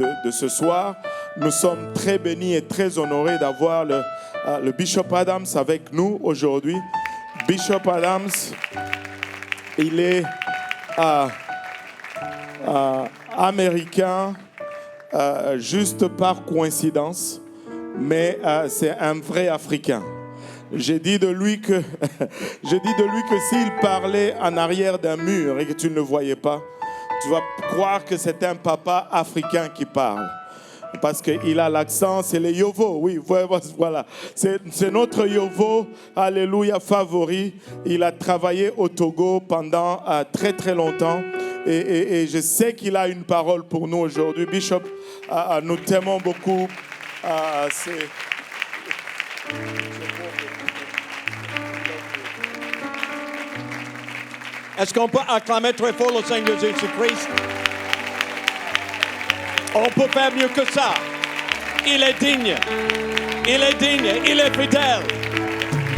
de ce soir. Nous sommes très bénis et très honorés d'avoir le Bishop Adams avec nous aujourd'hui. Bishop Adams, il est américain juste par coïncidence, mais c'est un vrai Africain. J'ai dit de lui que s'il parlait en arrière d'un mur et que tu ne le voyais pas, tu vas croire que c'est un papa africain qui parle. Parce qu'il a l'accent, c'est les Yovo, oui, voilà. C'est notre Yovo, alléluia, favori. Il a travaillé au Togo pendant très très longtemps. Et je sais qu'il a une parole pour nous aujourd'hui. Bishop, nous t'aimons beaucoup. Est-ce qu'on peut acclamer très fort le Seigneur Jésus-Christ? On peut faire mieux que ça. Il est digne. Il est digne. Il est fidèle.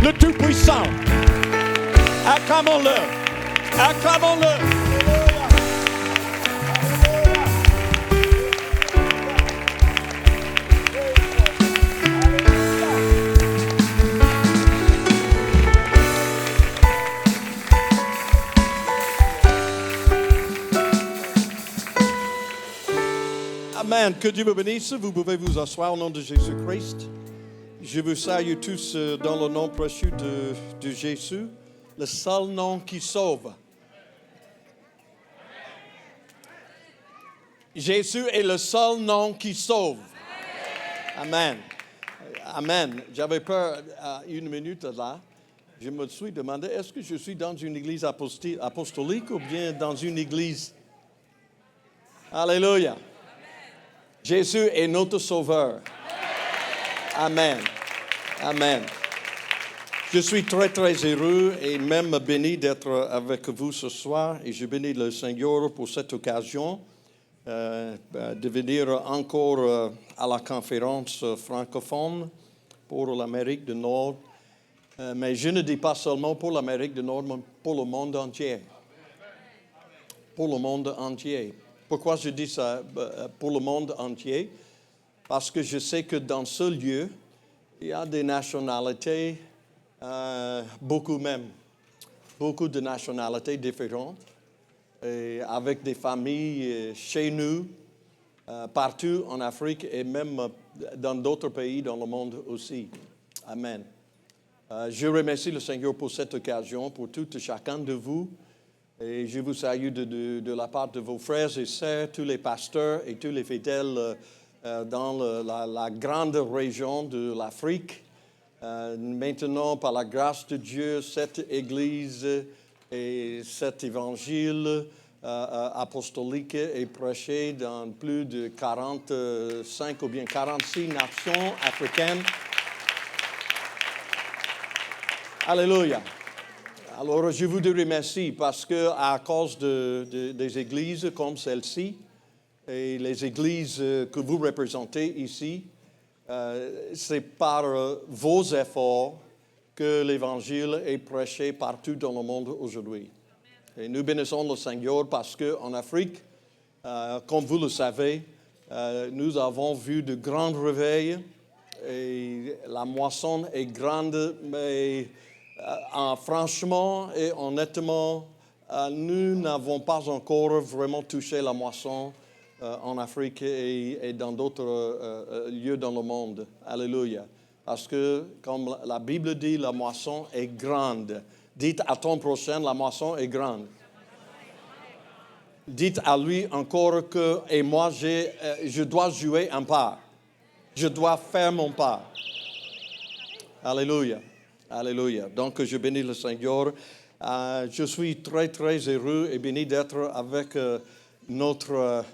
Le Tout-Puissant. Acclamons-le. Acclamons-le. Amen. Que Dieu vous bénisse. Vous pouvez vous asseoir au nom de Jésus-Christ. Je vous salue tous dans le nom précieux de Jésus, le seul nom qui sauve. Jésus est le seul nom qui sauve. Amen. Amen. J'avais peur une minute là. Je me suis demandé, est-ce que je suis dans une église apostolique ou bien dans une église? Alléluia. Jésus est notre sauveur. Amen. Amen. Je suis très, très heureux et même béni d'être avec vous ce soir. Et je bénis le Seigneur pour cette occasion de venir encore à la conférence francophone pour l'Amérique du Nord. Mais je ne dis pas seulement pour l'Amérique du Nord, mais pour le monde entier. Pour le monde entier. Pourquoi je dis ça pour le monde entier? Parce que je sais que dans ce lieu, il y a des nationalités, beaucoup de nationalités différentes, et avec des familles chez nous, partout en Afrique et même dans d'autres pays dans le monde aussi. Amen. Je remercie le Seigneur pour cette occasion, pour tout et chacun de vous. Et je vous salue de la part de vos frères et sœurs, tous les pasteurs et tous les fidèles dans la grande région de l'Afrique. Maintenant, par la grâce de Dieu, cette Église et cet évangile apostolique est prêché dans plus de 45 ou bien 46 nations africaines. Alléluia. Alors, je vous remercie parce que à cause des églises comme celle-ci et les églises que vous représentez ici, c'est par vos efforts que l'Évangile est prêché partout dans le monde aujourd'hui. Et nous bénissons le Seigneur parce qu'en Afrique, comme vous le savez, nous avons vu de grands réveils et la moisson est grande, mais franchement et honnêtement, nous n'avons pas encore vraiment touché la moisson en Afrique et dans d'autres lieux dans le monde. Alléluia. Parce que, comme la Bible dit, la moisson est grande. Dites à ton prochain, la moisson est grande. Dites à lui encore que, et moi, je dois jouer un part. Je dois faire mon part. Alléluia. Alléluia. Donc, je bénis le Seigneur. Je suis très, très heureux et béni d'être avec notre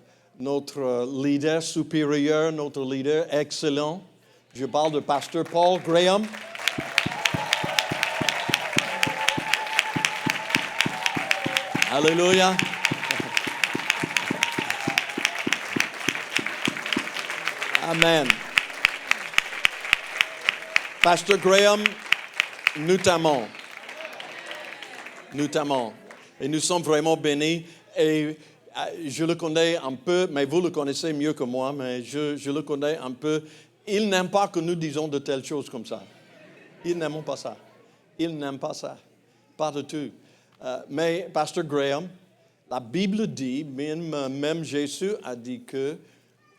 leader supérieur, notre leader excellent. Je parle de pasteur Paul Graham. Alléluia. Amen. Pasteur Graham, nous t'aimons. Nous t'aimons. Et nous sommes vraiment bénis. Et je le connais un peu, mais vous le connaissez mieux que moi, mais je le connais un peu. Il n'aime pas que nous disions de telles choses comme ça. Ils n'aiment pas ça. Ils n'aiment pas ça. Pas du tout. Mais, Pasteur Graham, la Bible dit, même Jésus a dit que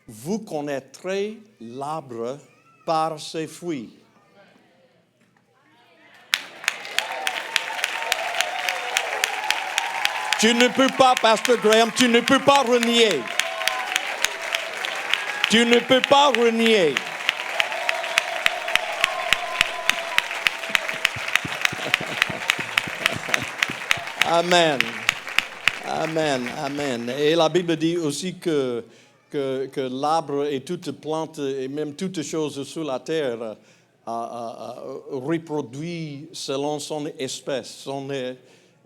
vous connaîtrez l'arbre par ses fruits. Tu ne peux pas, Pasteur Graham, tu ne peux pas renier. Tu ne peux pas renier. Amen. Amen. Amen. Et la Bible dit aussi que l'arbre et toute plante et même toutes choses sur la terre reproduit selon son espèce.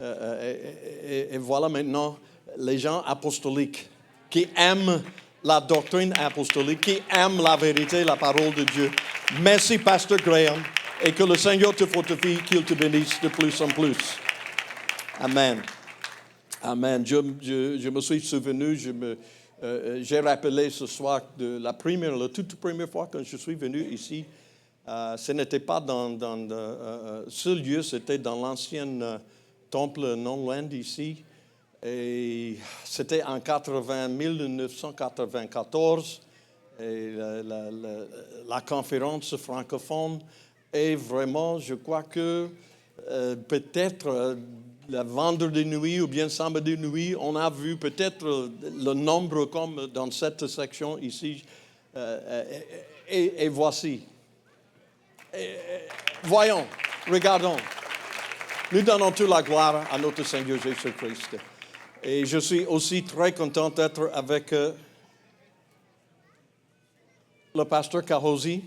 Et voilà maintenant les gens apostoliques qui aiment la doctrine apostolique, qui aiment la vérité, la parole de Dieu. Merci, Pasteur Graham, et que le Seigneur te fortifie, qu'il te bénisse de plus en plus. Amen. Amen. Je me suis souvenu, j'ai rappelé ce soir de la toute première fois que je suis venu ici. Ce n'était pas dans ce lieu, c'était dans l'ancien temple non loin d'ici. Et c'était en 1994. Et la conférence francophone. Et vraiment, je crois que peut-être le vendredi nuit ou bien samedi nuit, on a vu peut-être le nombre comme dans cette section ici. Et voici. Voyons, regardons. Nous donnons toute la gloire à notre Seigneur Jésus-Christ. Et je suis aussi très content d'être avec le pasteur Kahosi.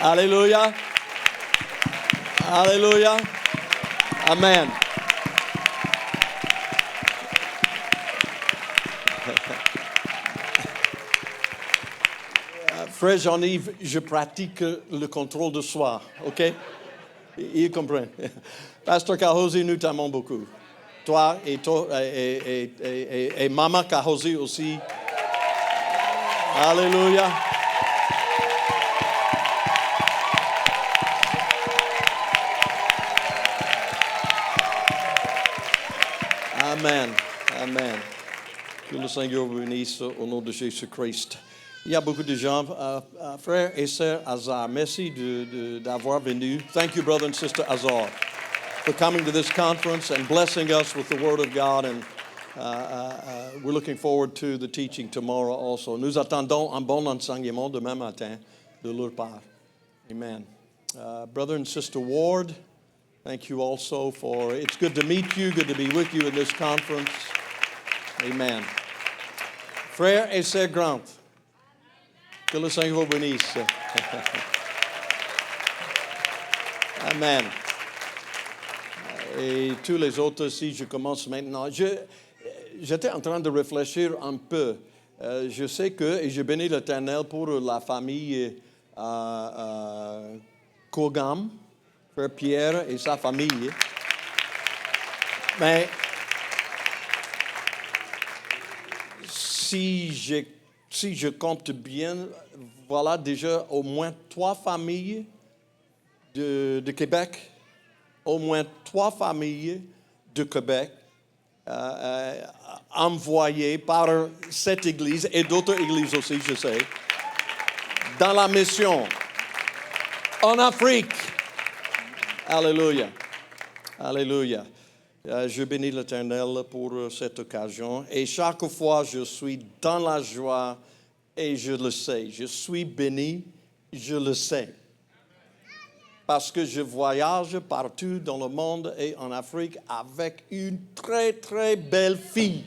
Alléluia. Alléluia. Amen. Frère Jean-Yves, je pratique le contrôle de soi, OK? Il comprend. Pasteur Kahosi, nous t'aimons beaucoup. Toi et Maman Kahosi aussi. Alléluia. Amen. Amen. Que le Seigneur vous bénisse au nom de Jésus-Christ. Il y a beaucoup de gens, frères et sœurs Azar, merci d'avoir venu. Thank you, brother and sister Azar, for coming to this conference and blessing us with the Word of God. And we're looking forward to the teaching tomorrow also. Nous attendons un bon enseignement demain matin de leur part. Amen. Brother and sister Ward, thank you also for, it's good to meet you, good to be with you in this conference. Amen. Frère et sœur Grant, que le Seigneur vous bénisse. Amen. Et tous les autres, si je commence maintenant. J'étais en train de réfléchir un peu. Je sais que, et je bénis l'Éternel pour la famille Kogam, Frère Pierre et sa famille. Mais si je compte bien, voilà déjà au moins 3 familles de Québec, au moins 3 familles de Québec envoyées par cette église et d'autres églises aussi, je sais, dans la mission en Afrique. Alléluia. Alléluia. Je bénis l'Éternel pour cette occasion. Et chaque fois, je suis dans la joie et je le sais. Je suis béni, je le sais. Parce que je voyage partout dans le monde et en Afrique avec une très, très belle fille.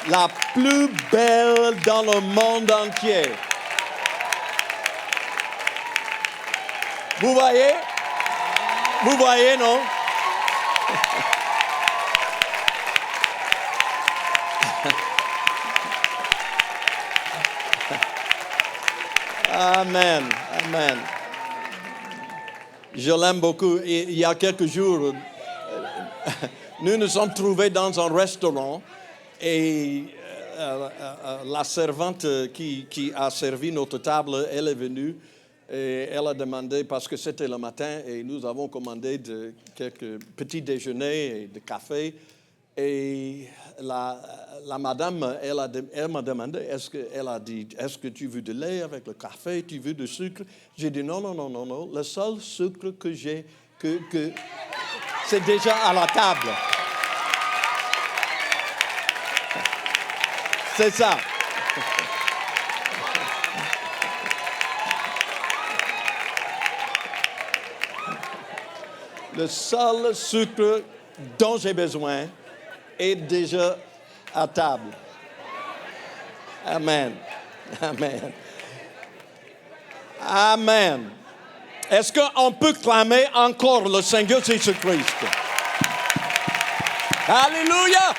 La plus belle dans le monde entier. Vous voyez? Vous voyez, non? Amen. Amen. Je l'aime beaucoup. Et il y a quelques jours, nous nous sommes trouvés dans un restaurant et la servante qui a servi notre table, elle est venue et elle a demandé, parce que c'était le matin et nous avons commandé quelques petits déjeuners et de café. Et la madame, elle m'a demandé, est-ce que tu veux de lait avec le café, tu veux du sucre? J'ai dit non. Le seul sucre que j'ai, que c'est déjà à la table. C'est ça. Le seul sucre dont j'ai besoin est déjà à table. Amen. Amen. Amen. Est-ce qu'on peut clamer encore le Seigneur Jésus-Christ? Alléluia.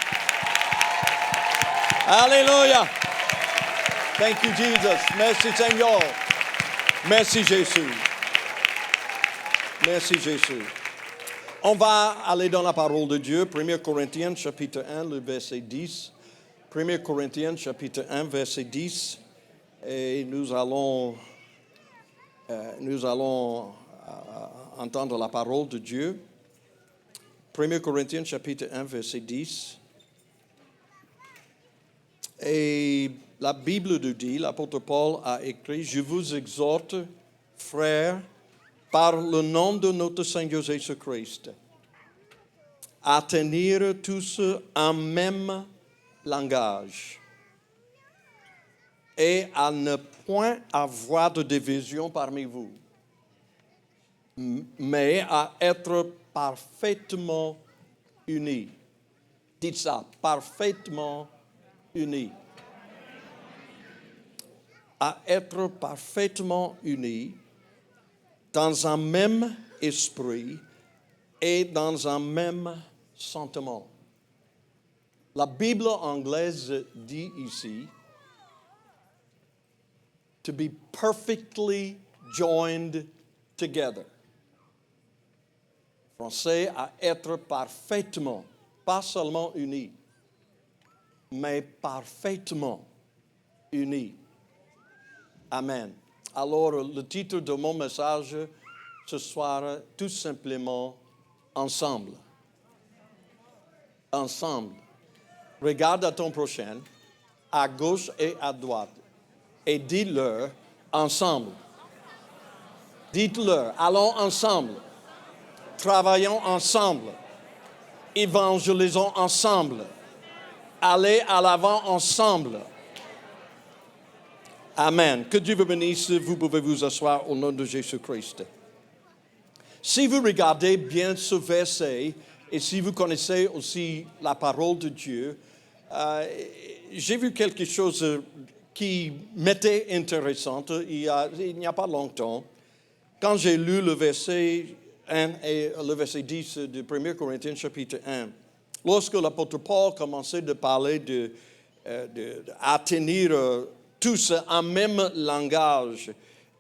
Alléluia. Thank you, Jesus. Merci, Seigneur. Merci, Jésus. Merci, Jésus. On va aller dans la parole de Dieu, 1 Corinthiens chapitre 1, le verset 10. 1 Corinthiens chapitre 1, verset 10. Et nous allons entendre la parole de Dieu. 1 Corinthiens chapitre 1, verset 10. Et la Bible nous dit, l'apôtre Paul a écrit, « Je vous exhorte, frères, par le nom de notre Seigneur Jésus-Christ, à tenir tous un même langage et à ne point avoir de division parmi vous, mais à être parfaitement unis. » Dites ça, parfaitement unis. À être parfaitement unis dans un même esprit et dans un même sentiment. La Bible anglaise dit ici, to be perfectly joined together. Français, à être parfaitement, pas seulement unis, mais parfaitement unis. Amen. Alors, le titre de mon message ce soir, tout simplement, ensemble. Ensemble. Regarde à ton prochain, à gauche et à droite, et dis-leur ensemble. Dites-leur, allons ensemble. Travaillons ensemble. Évangélisons ensemble. Allez à l'avant ensemble. Amen. Que Dieu vous bénisse. Vous pouvez vous asseoir au nom de Jésus-Christ. Si vous regardez bien ce verset et si vous connaissez aussi la parole de Dieu, j'ai vu quelque chose qui m'était intéressant il n'y a pas longtemps. Quand j'ai lu le verset 1 et le verset 10 de 1 Corinthiens chapitre 1, lorsque l'apôtre Paul commençait de parler à tenir tous un même langage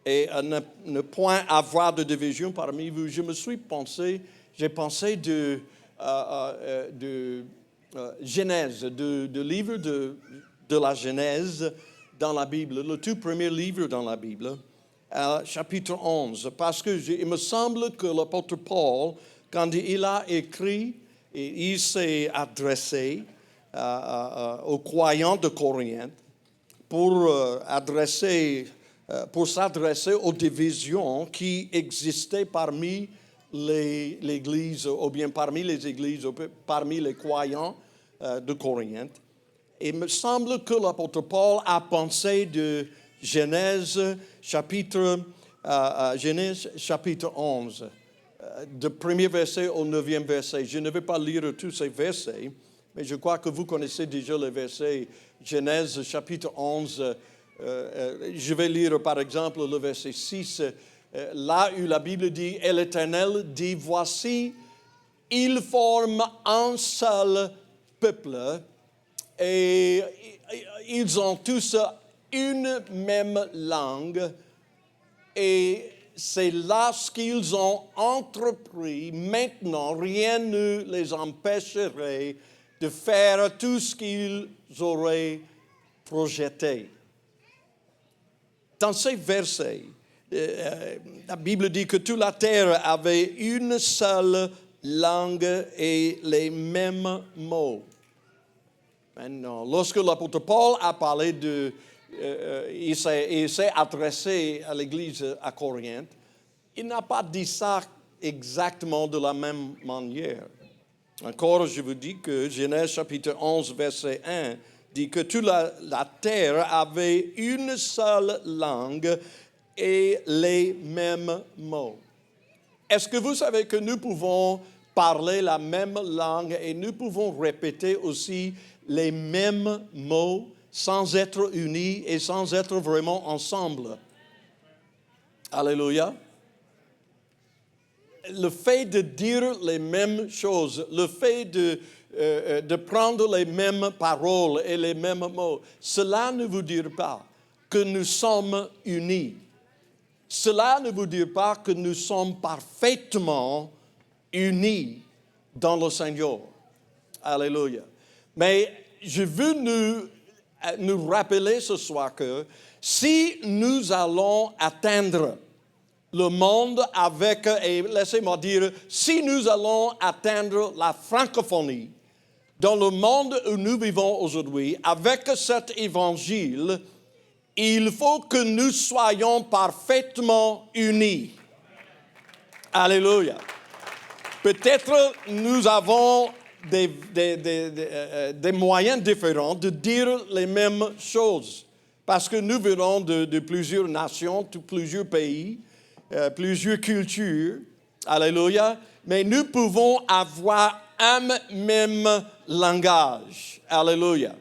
et à ne point avoir de division parmi vous, j'ai pensé de Genèse, de livre de la Genèse dans la Bible, le tout premier livre dans la Bible, chapitre 11, parce que il me semble que l'apôtre Paul, quand il a écrit, et il s'est adressé aux croyants de Corinthe pour s'adresser aux divisions qui existaient parmi l'Église, ou bien parmi les églises, ou parmi les croyants de Corinthe. Il me semble que l'apôtre Paul a pensé de Genèse chapitre 11, du premier verset au 9e verset. Je ne vais pas lire tous ces versets, mais je crois que vous connaissez déjà les versets. Genèse chapitre 11, je vais lire par exemple le verset 6, là où la Bible dit, et l'Éternel dit, voici, ils forment un seul peuple et ils ont tous une même langue et c'est là ce qu'ils ont entrepris. Maintenant, rien ne les empêcherait de faire tout ce qu'ils auraient projeté. Dans ces versets, la Bible dit que toute la terre avait une seule langue et les mêmes mots. Maintenant, lorsque l'apôtre Paul a parlé il s'est adressé à l'église à Corinthe, il n'a pas dit ça exactement de la même manière. Encore, je vous dis que Genèse chapitre 11, verset 1, dit que toute la terre avait une seule langue et les mêmes mots. Est-ce que vous savez que nous pouvons parler la même langue et nous pouvons répéter aussi les mêmes mots sans être unis et sans être vraiment ensemble? Alléluia. Le fait de dire les mêmes choses, le fait de prendre les mêmes paroles et les mêmes mots, cela ne vous dit pas que nous sommes unis. Cela ne vous dit pas que nous sommes parfaitement unis dans le Seigneur. Alléluia. Mais je veux nous rappeler ce soir que si nous allons atteindre le monde avec, et laissez-moi dire, si nous allons atteindre la francophonie dans le monde où nous vivons aujourd'hui, avec cet évangile, il faut que nous soyons parfaitement unis. Alléluia. Peut-être nous avons des moyens différents de dire les mêmes choses, parce que nous venons de plusieurs nations, de plusieurs pays, plusieurs cultures. Alléluia. Mais nous pouvons avoir un même langage. Alléluia.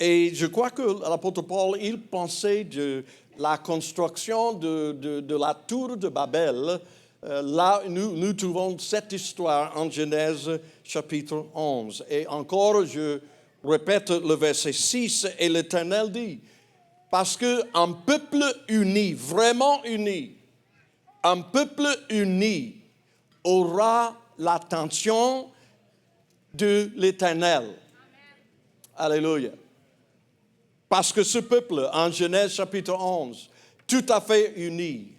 Et je crois que l'apôtre Paul, il pensait de la construction de la tour de Babel. Là, nous trouvons cette histoire en Genèse chapitre 11. Et encore, je répète le verset 6, et l'Éternel dit, parce qu'un peuple uni, vraiment uni, un peuple uni aura l'attention de l'Éternel. Alléluia. Parce que ce peuple, en Genèse chapitre 11, tout à fait uni,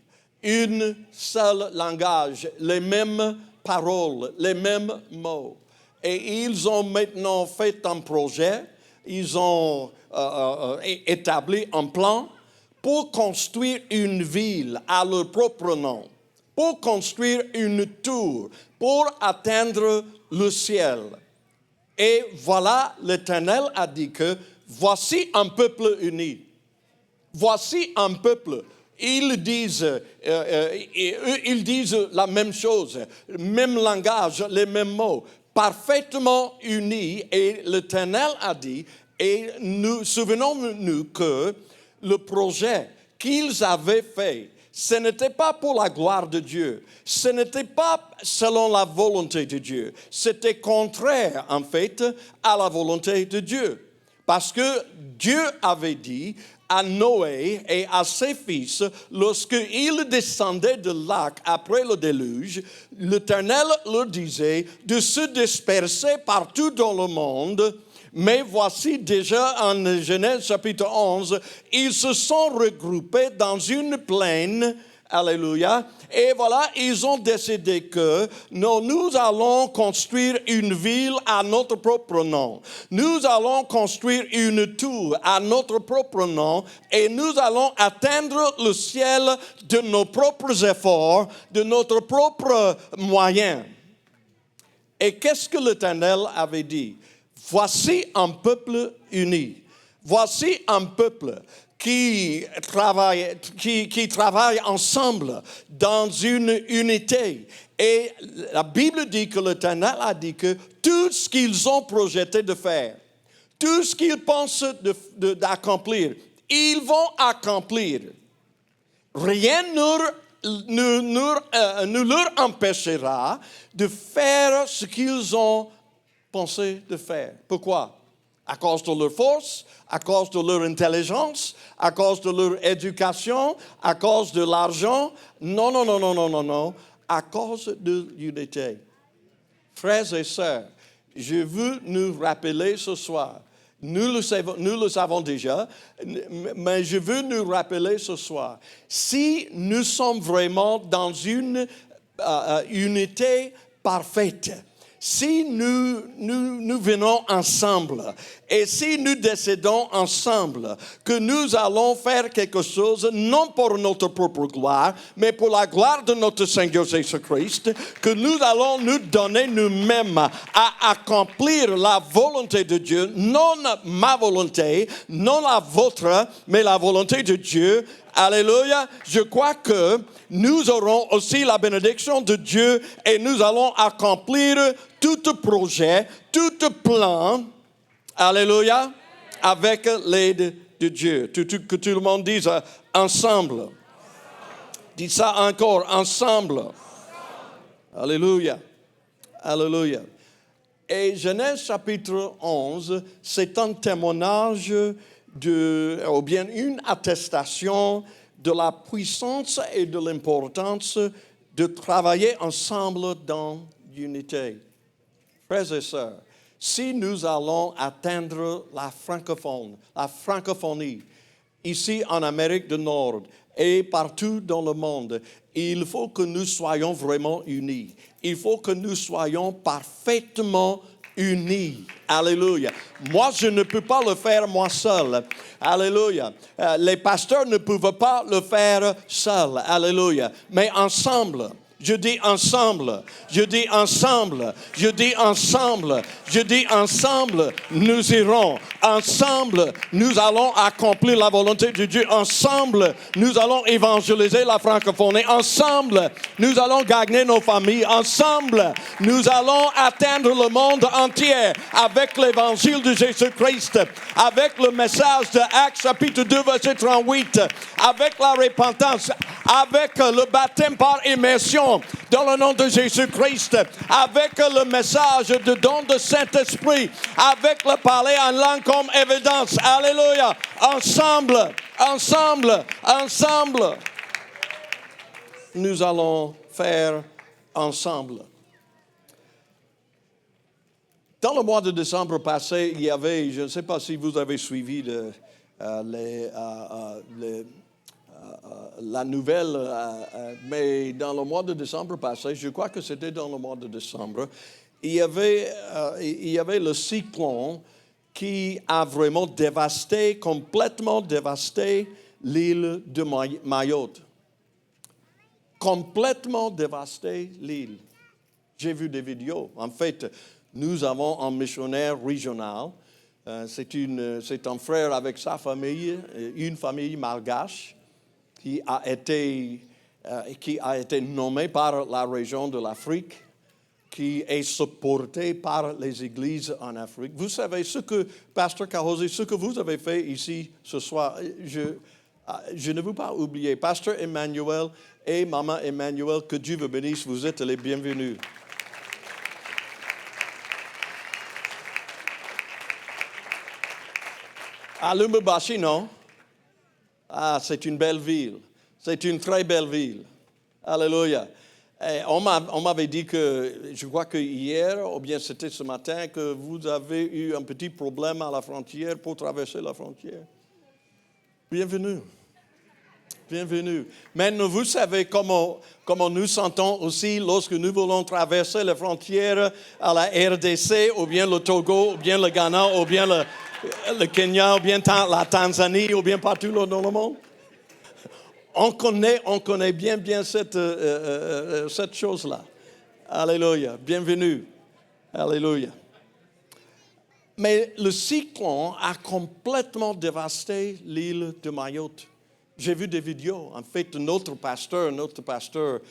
une seule langage, les mêmes paroles, les mêmes mots. Et ils ont maintenant fait un projet, ils ont établi un plan pour construire une ville à leur propre nom, pour construire une tour, pour atteindre le ciel. Et voilà, l'Éternel a dit que voici un peuple uni. Voici un peuple. Ils disent la même chose, le même langage, les mêmes mots, parfaitement unis. Et l'Éternel a dit, et nous souvenons-nous que le projet qu'ils avaient fait, ce n'était pas pour la gloire de Dieu, ce n'était pas selon la volonté de Dieu, c'était contraire en fait à la volonté de Dieu. Parce que Dieu avait dit à Noé et à ses fils, lorsqu'ils descendaient de l'arc après le déluge, l'Éternel leur disait de se disperser partout dans le monde. Mais voici déjà en Genèse chapitre 11, ils se sont regroupés dans une plaine. Alléluia. Et voilà, ils ont décidé que nous allons construire une ville à notre propre nom. Nous allons construire une tour à notre propre nom et nous allons atteindre le ciel de nos propres efforts, de notre propre moyen. Et qu'est-ce que l'Éternel avait dit? Voici un peuple uni. Voici un peuple qui travaillent ensemble dans une unité. Et la Bible dit que l'Éternel a dit que tout ce qu'ils ont projeté de faire, tout ce qu'ils pensent d'accomplir, ils vont accomplir. Rien ne leur empêchera de faire ce qu'ils ont pensé de faire. Pourquoi? À cause de leur force, à cause de leur intelligence, à cause de leur éducation, à cause de l'argent. Non, non, non, non, non, non, non. À cause de l'unité. Frères et sœurs, je veux nous rappeler ce soir. Nous le savons déjà, mais je veux nous rappeler ce soir. Si nous sommes vraiment dans une unité parfaite, si nous venons ensemble et si nous décidons ensemble que nous allons faire quelque chose, non pour notre propre gloire, mais pour la gloire de notre Seigneur Jésus-Christ, que nous allons nous donner nous-mêmes à accomplir la volonté de Dieu, non ma volonté, non la vôtre, mais la volonté de Dieu. Alléluia. Je crois que nous aurons aussi la bénédiction de Dieu et nous allons accomplir tout projet, tout plan. Alléluia. Avec l'aide de Dieu. Que tout le monde dise ensemble. Dis ça encore, ensemble. Alléluia. Alléluia. Et Genèse chapitre 11, c'est un témoignage ou bien une attestation de la puissance et de l'importance de travailler ensemble dans l'unité. Frères et sœurs, si nous allons atteindre la francophonie, ici en Amérique du Nord et partout dans le monde, il faut que nous soyons vraiment unis. Il faut que nous soyons parfaitement unis. Alléluia. Moi, je ne peux pas le faire moi seul. Alléluia. Les pasteurs ne peuvent pas le faire seuls. Alléluia. Mais ensemble. Je dis ensemble, je dis ensemble, je dis ensemble, je dis ensemble, nous irons. Ensemble, nous allons accomplir la volonté de Dieu. Ensemble, nous allons évangéliser la francophonie. Ensemble, nous allons gagner nos familles. Ensemble, nous allons atteindre le monde entier avec l'évangile de Jésus-Christ, avec le message de Actes chapitre 2, verset 38, avec la repentance, avec le baptême par immersion dans le nom de Jésus-Christ, avec le message de don de Saint-Esprit, avec le parler en langue comme évidence. Alléluia. Ensemble, ensemble, ensemble. Nous allons faire ensemble. Dans le mois de décembre passé, il y avait, je ne sais pas si vous avez suivi la nouvelle, mais dans le mois de décembre passé, je crois que c'était dans le mois de décembre, il y avait le cyclone qui a vraiment complètement dévasté l'île de Mayotte. Complètement dévasté l'île. J'ai vu des vidéos. En fait, nous avons un missionnaire régional. C'est un frère avec sa famille, une famille malgache, qui a été nommé par la région de l'Afrique, qui est supporté par les églises en Afrique. Vous savez, Pasteur Kahosi, ce que vous avez fait ici ce soir, je ne veux pas oublier. Pasteur Emmanuel et Maman Emmanuel, que Dieu vous bénisse, vous êtes les bienvenus. À Lubumbashi, non? Ah, c'est une belle ville. C'est une très belle ville. Alléluia. Et on m'avait dit que, je crois que hier, ou bien c'était ce matin, que vous avez eu un petit problème à la frontière pour traverser la frontière. Bienvenue. Bienvenue. Maintenant, vous savez comment nous sentons aussi lorsque nous voulons traverser les frontières à la RDC, ou bien le Togo, ou bien le Ghana, ou bien le Kenya, ou bien la Tanzanie, ou bien partout dans le monde. On connaît bien cette chose-là. Alléluia. Bienvenue. Alléluia. Mais le cyclone a complètement dévasté l'île de Mayotte. J'ai vu des vidéos. En fait, notre pasteur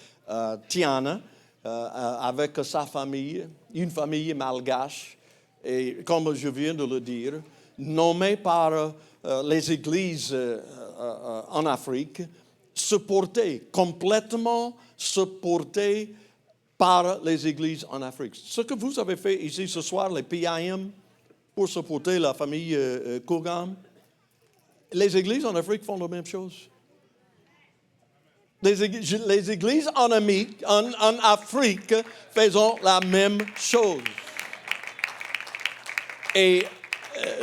Tiana, avec sa famille, une famille malgache, et comme je viens de le dire, nommée par les églises en Afrique, complètement supportée par les églises en Afrique. Ce que vous avez fait ici ce soir, les PIM, pour supporter la famille Kogam. Les églises en Afrique font la même chose. Les églises en Afrique font la même chose. Et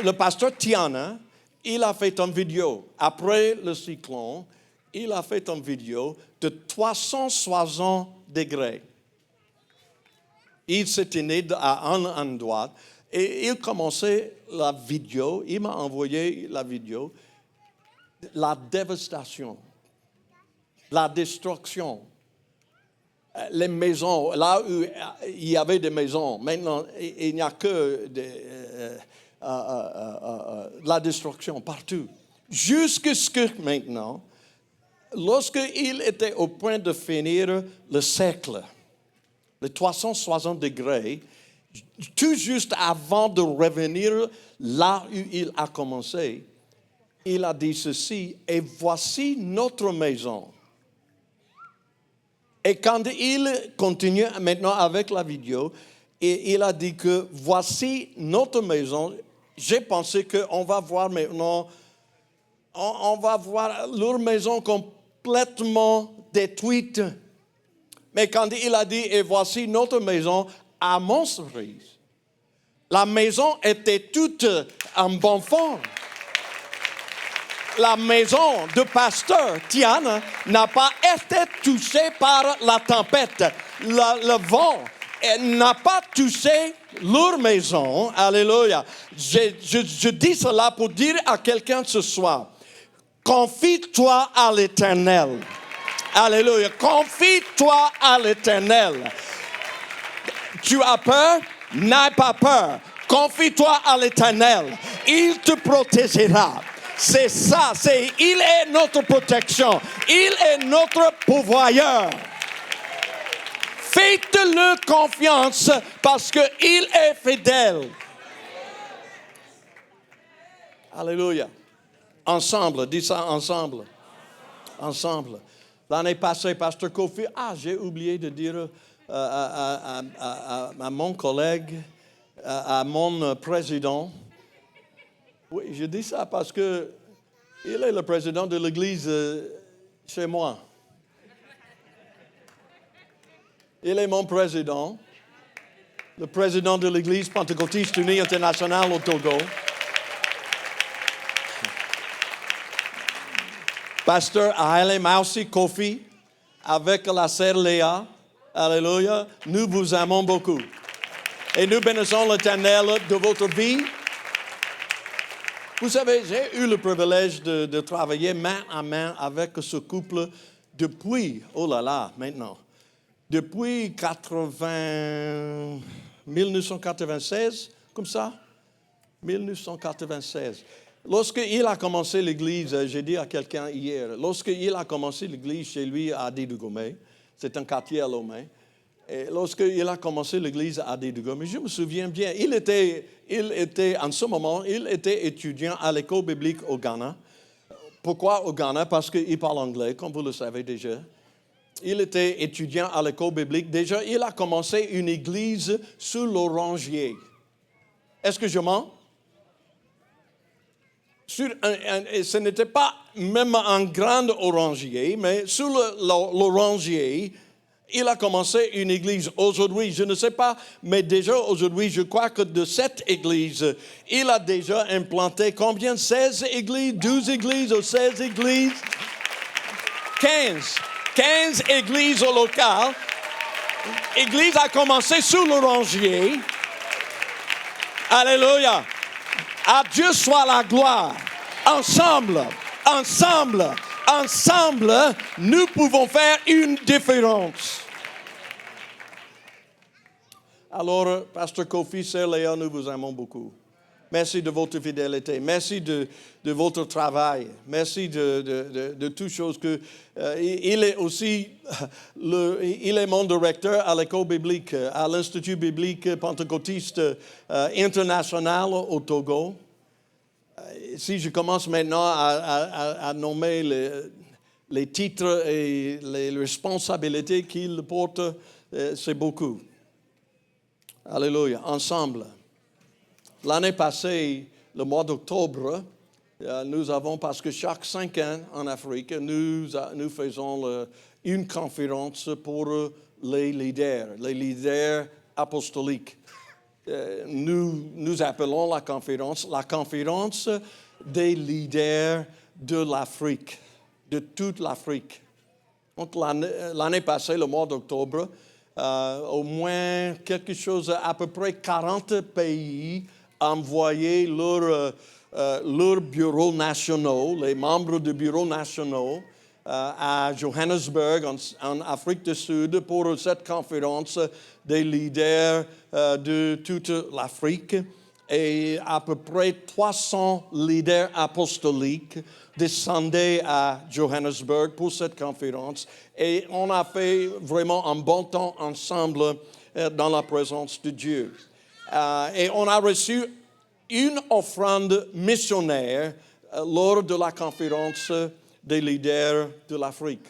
le pasteur Tiana, il a fait une vidéo. Après le cyclone, il a fait une vidéo de 360 degrés. Il s'est tenu à un endroit et il commençait la vidéo. Il m'a envoyé la vidéo. La dévastation, la destruction, les maisons, là où il y avait des maisons, maintenant il n'y a que la destruction partout. Jusqu'à ce que maintenant, lorsqu'il était au point de finir le siècle, les 360 degrés, tout juste avant de revenir là où il a commencé, il a dit ceci, et voici notre maison. Et quand il continue maintenant avec la vidéo, et il a dit que voici notre maison, j'ai pensé qu'on va voir maintenant, on va voir leur maison complètement détruite. Mais quand il a dit, et voici notre maison, à mon surprise, la maison était toute en bonne forme. La maison de pasteur Tiana n'a pas été touchée par la tempête. Le vent n'a pas touché leur maison. Alléluia. Je dis cela pour dire à quelqu'un ce soir, confie-toi à l'Éternel. Alléluia. Confie-toi à l'Éternel. Tu as peur? N'aie pas peur. Confie-toi à l'Éternel. Il te protégera. C'est ça, il est notre protection. Il est notre pourvoyeur. Faites-le confiance parce qu'il est fidèle. Alléluia. Ensemble, dis ça ensemble. Ensemble. L'année passée, Pasteur Kofi, j'ai oublié de dire à mon collègue, à mon président. Oui, je dis ça parce que il est le président de l'église chez moi. Il est mon président, le président de l'église pentecôtiste unie internationale au Togo. Pasteur Haile Mausi Kofi, avec la sœur Léa, alléluia, nous vous aimons beaucoup. Et nous bénissons l'Éternel de votre vie. Vous savez, j'ai eu le privilège de travailler main à main avec ce couple depuis, maintenant, depuis 1996, comme ça, 1996. Lorsqu'il a commencé l'église, j'ai dit à quelqu'un hier, lorsqu'il a commencé l'église chez lui à Didougomé, c'est un quartier à Lomé, et lorsqu'il a commencé l'église à Didougomé, je me souviens bien, il était en ce moment, il était étudiant à l'école biblique au Ghana. Pourquoi au Ghana? Parce qu'il parle anglais, comme vous le savez déjà. Il était étudiant à l'école biblique. Déjà, il a commencé une église sous l'orangier. Est-ce que je mens? Ce n'était pas même un grand orangier, mais sous l'orangier, il a commencé une église. Aujourd'hui, je ne sais pas, mais déjà aujourd'hui, je crois que de cette église, il a déjà implanté combien? 16 églises, 12 églises ou 16 églises? 15 églises au local. L'église a commencé sous l'orangier. Alléluia. À Dieu soit la gloire. Ensemble, nous pouvons faire une différence. Alors, Pasteur Kofi, Sœur Léa, nous vous aimons beaucoup. Merci de votre fidélité. Merci de votre travail. Merci de toutes choses que il est aussi il est mon directeur à l'école biblique, à l'Institut biblique pentecôtiste international au Togo. Si je commence maintenant à nommer les titres et les responsabilités qu'il porte, c'est beaucoup. Alléluia. Ensemble. L'année passée, le mois d'octobre, nous avons, parce que chaque 5 ans en Afrique, nous faisons une conférence pour les leaders apostoliques. Nous appelons la conférence des leaders de l'Afrique, de toute l'Afrique. Donc l'année passée, le mois d'octobre, au moins quelque chose, à peu près 40 pays envoyaient leurs bureaux nationaux, les membres du bureau nationaux, à Johannesburg, en Afrique du Sud, pour cette conférence des leaders de toute l'Afrique. Et à peu près 300 leaders apostoliques descendaient à Johannesburg pour cette conférence. Et on a fait vraiment un bon temps ensemble dans la présence de Dieu. Et on a reçu une offrande missionnaire lors de la conférence des leaders de l'Afrique.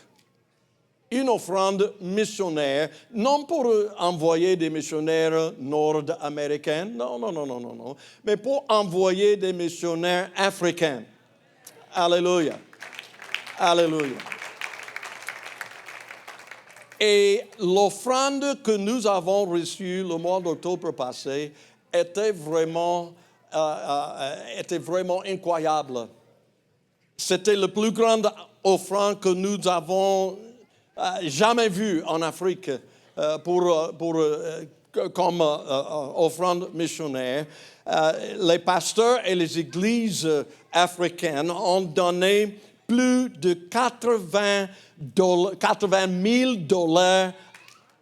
Une offrande missionnaire, non pour envoyer des missionnaires nord-américains, non, mais pour envoyer des missionnaires africains. Alléluia. Alléluia. Et l'offrande que nous avons reçue le mois d'octobre passé était vraiment incroyable. C'était la plus grande offrande que nous avons jamais vue en Afrique comme offrande missionnaire. Les pasteurs et les églises africaines ont donné plus de 80 000 $.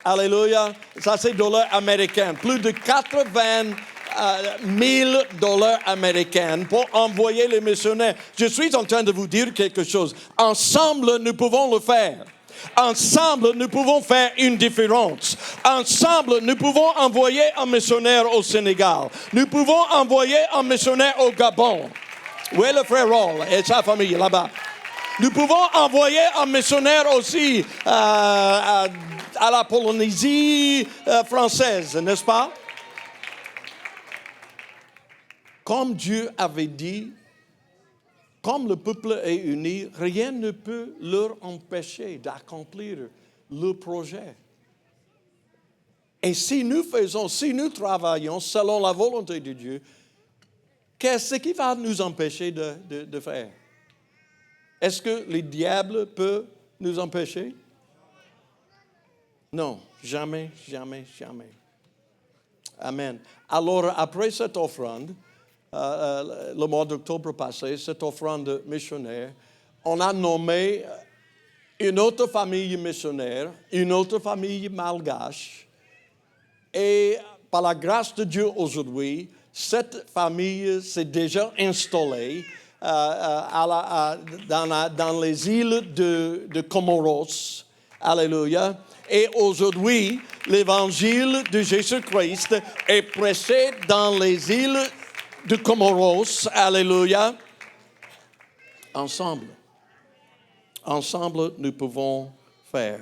Alléluia. Ça, c'est dollars américains. Plus de 80 000 $ américains pour envoyer les missionnaires. Je suis en train de vous dire quelque chose. Ensemble, nous pouvons le faire. Ensemble, nous pouvons faire une différence. Ensemble, nous pouvons envoyer un missionnaire au Sénégal. Nous pouvons envoyer un missionnaire au Gabon. Où est le frère Roll et sa famille là-bas? Nous pouvons envoyer un missionnaire aussi à la Polynésie française, n'est-ce pas? Comme Dieu avait dit, comme le peuple est uni, rien ne peut leur empêcher d'accomplir le projet. Et si nous travaillons selon la volonté de Dieu, qu'est-ce qui va nous empêcher de faire? Est-ce que le diable peut nous empêcher? Non, jamais, jamais, jamais. Amen. Alors, après cette offrande, le mois d'octobre passé, cette offrande missionnaire, on a nommé une autre famille missionnaire, une autre famille malgache. Et par la grâce de Dieu aujourd'hui, cette famille s'est déjà installée dans les îles de Comoros. Alléluia. Et aujourd'hui, l'évangile de Jésus-Christ est prêché dans les îles de Comoros. Alléluia. Ensemble, nous pouvons faire.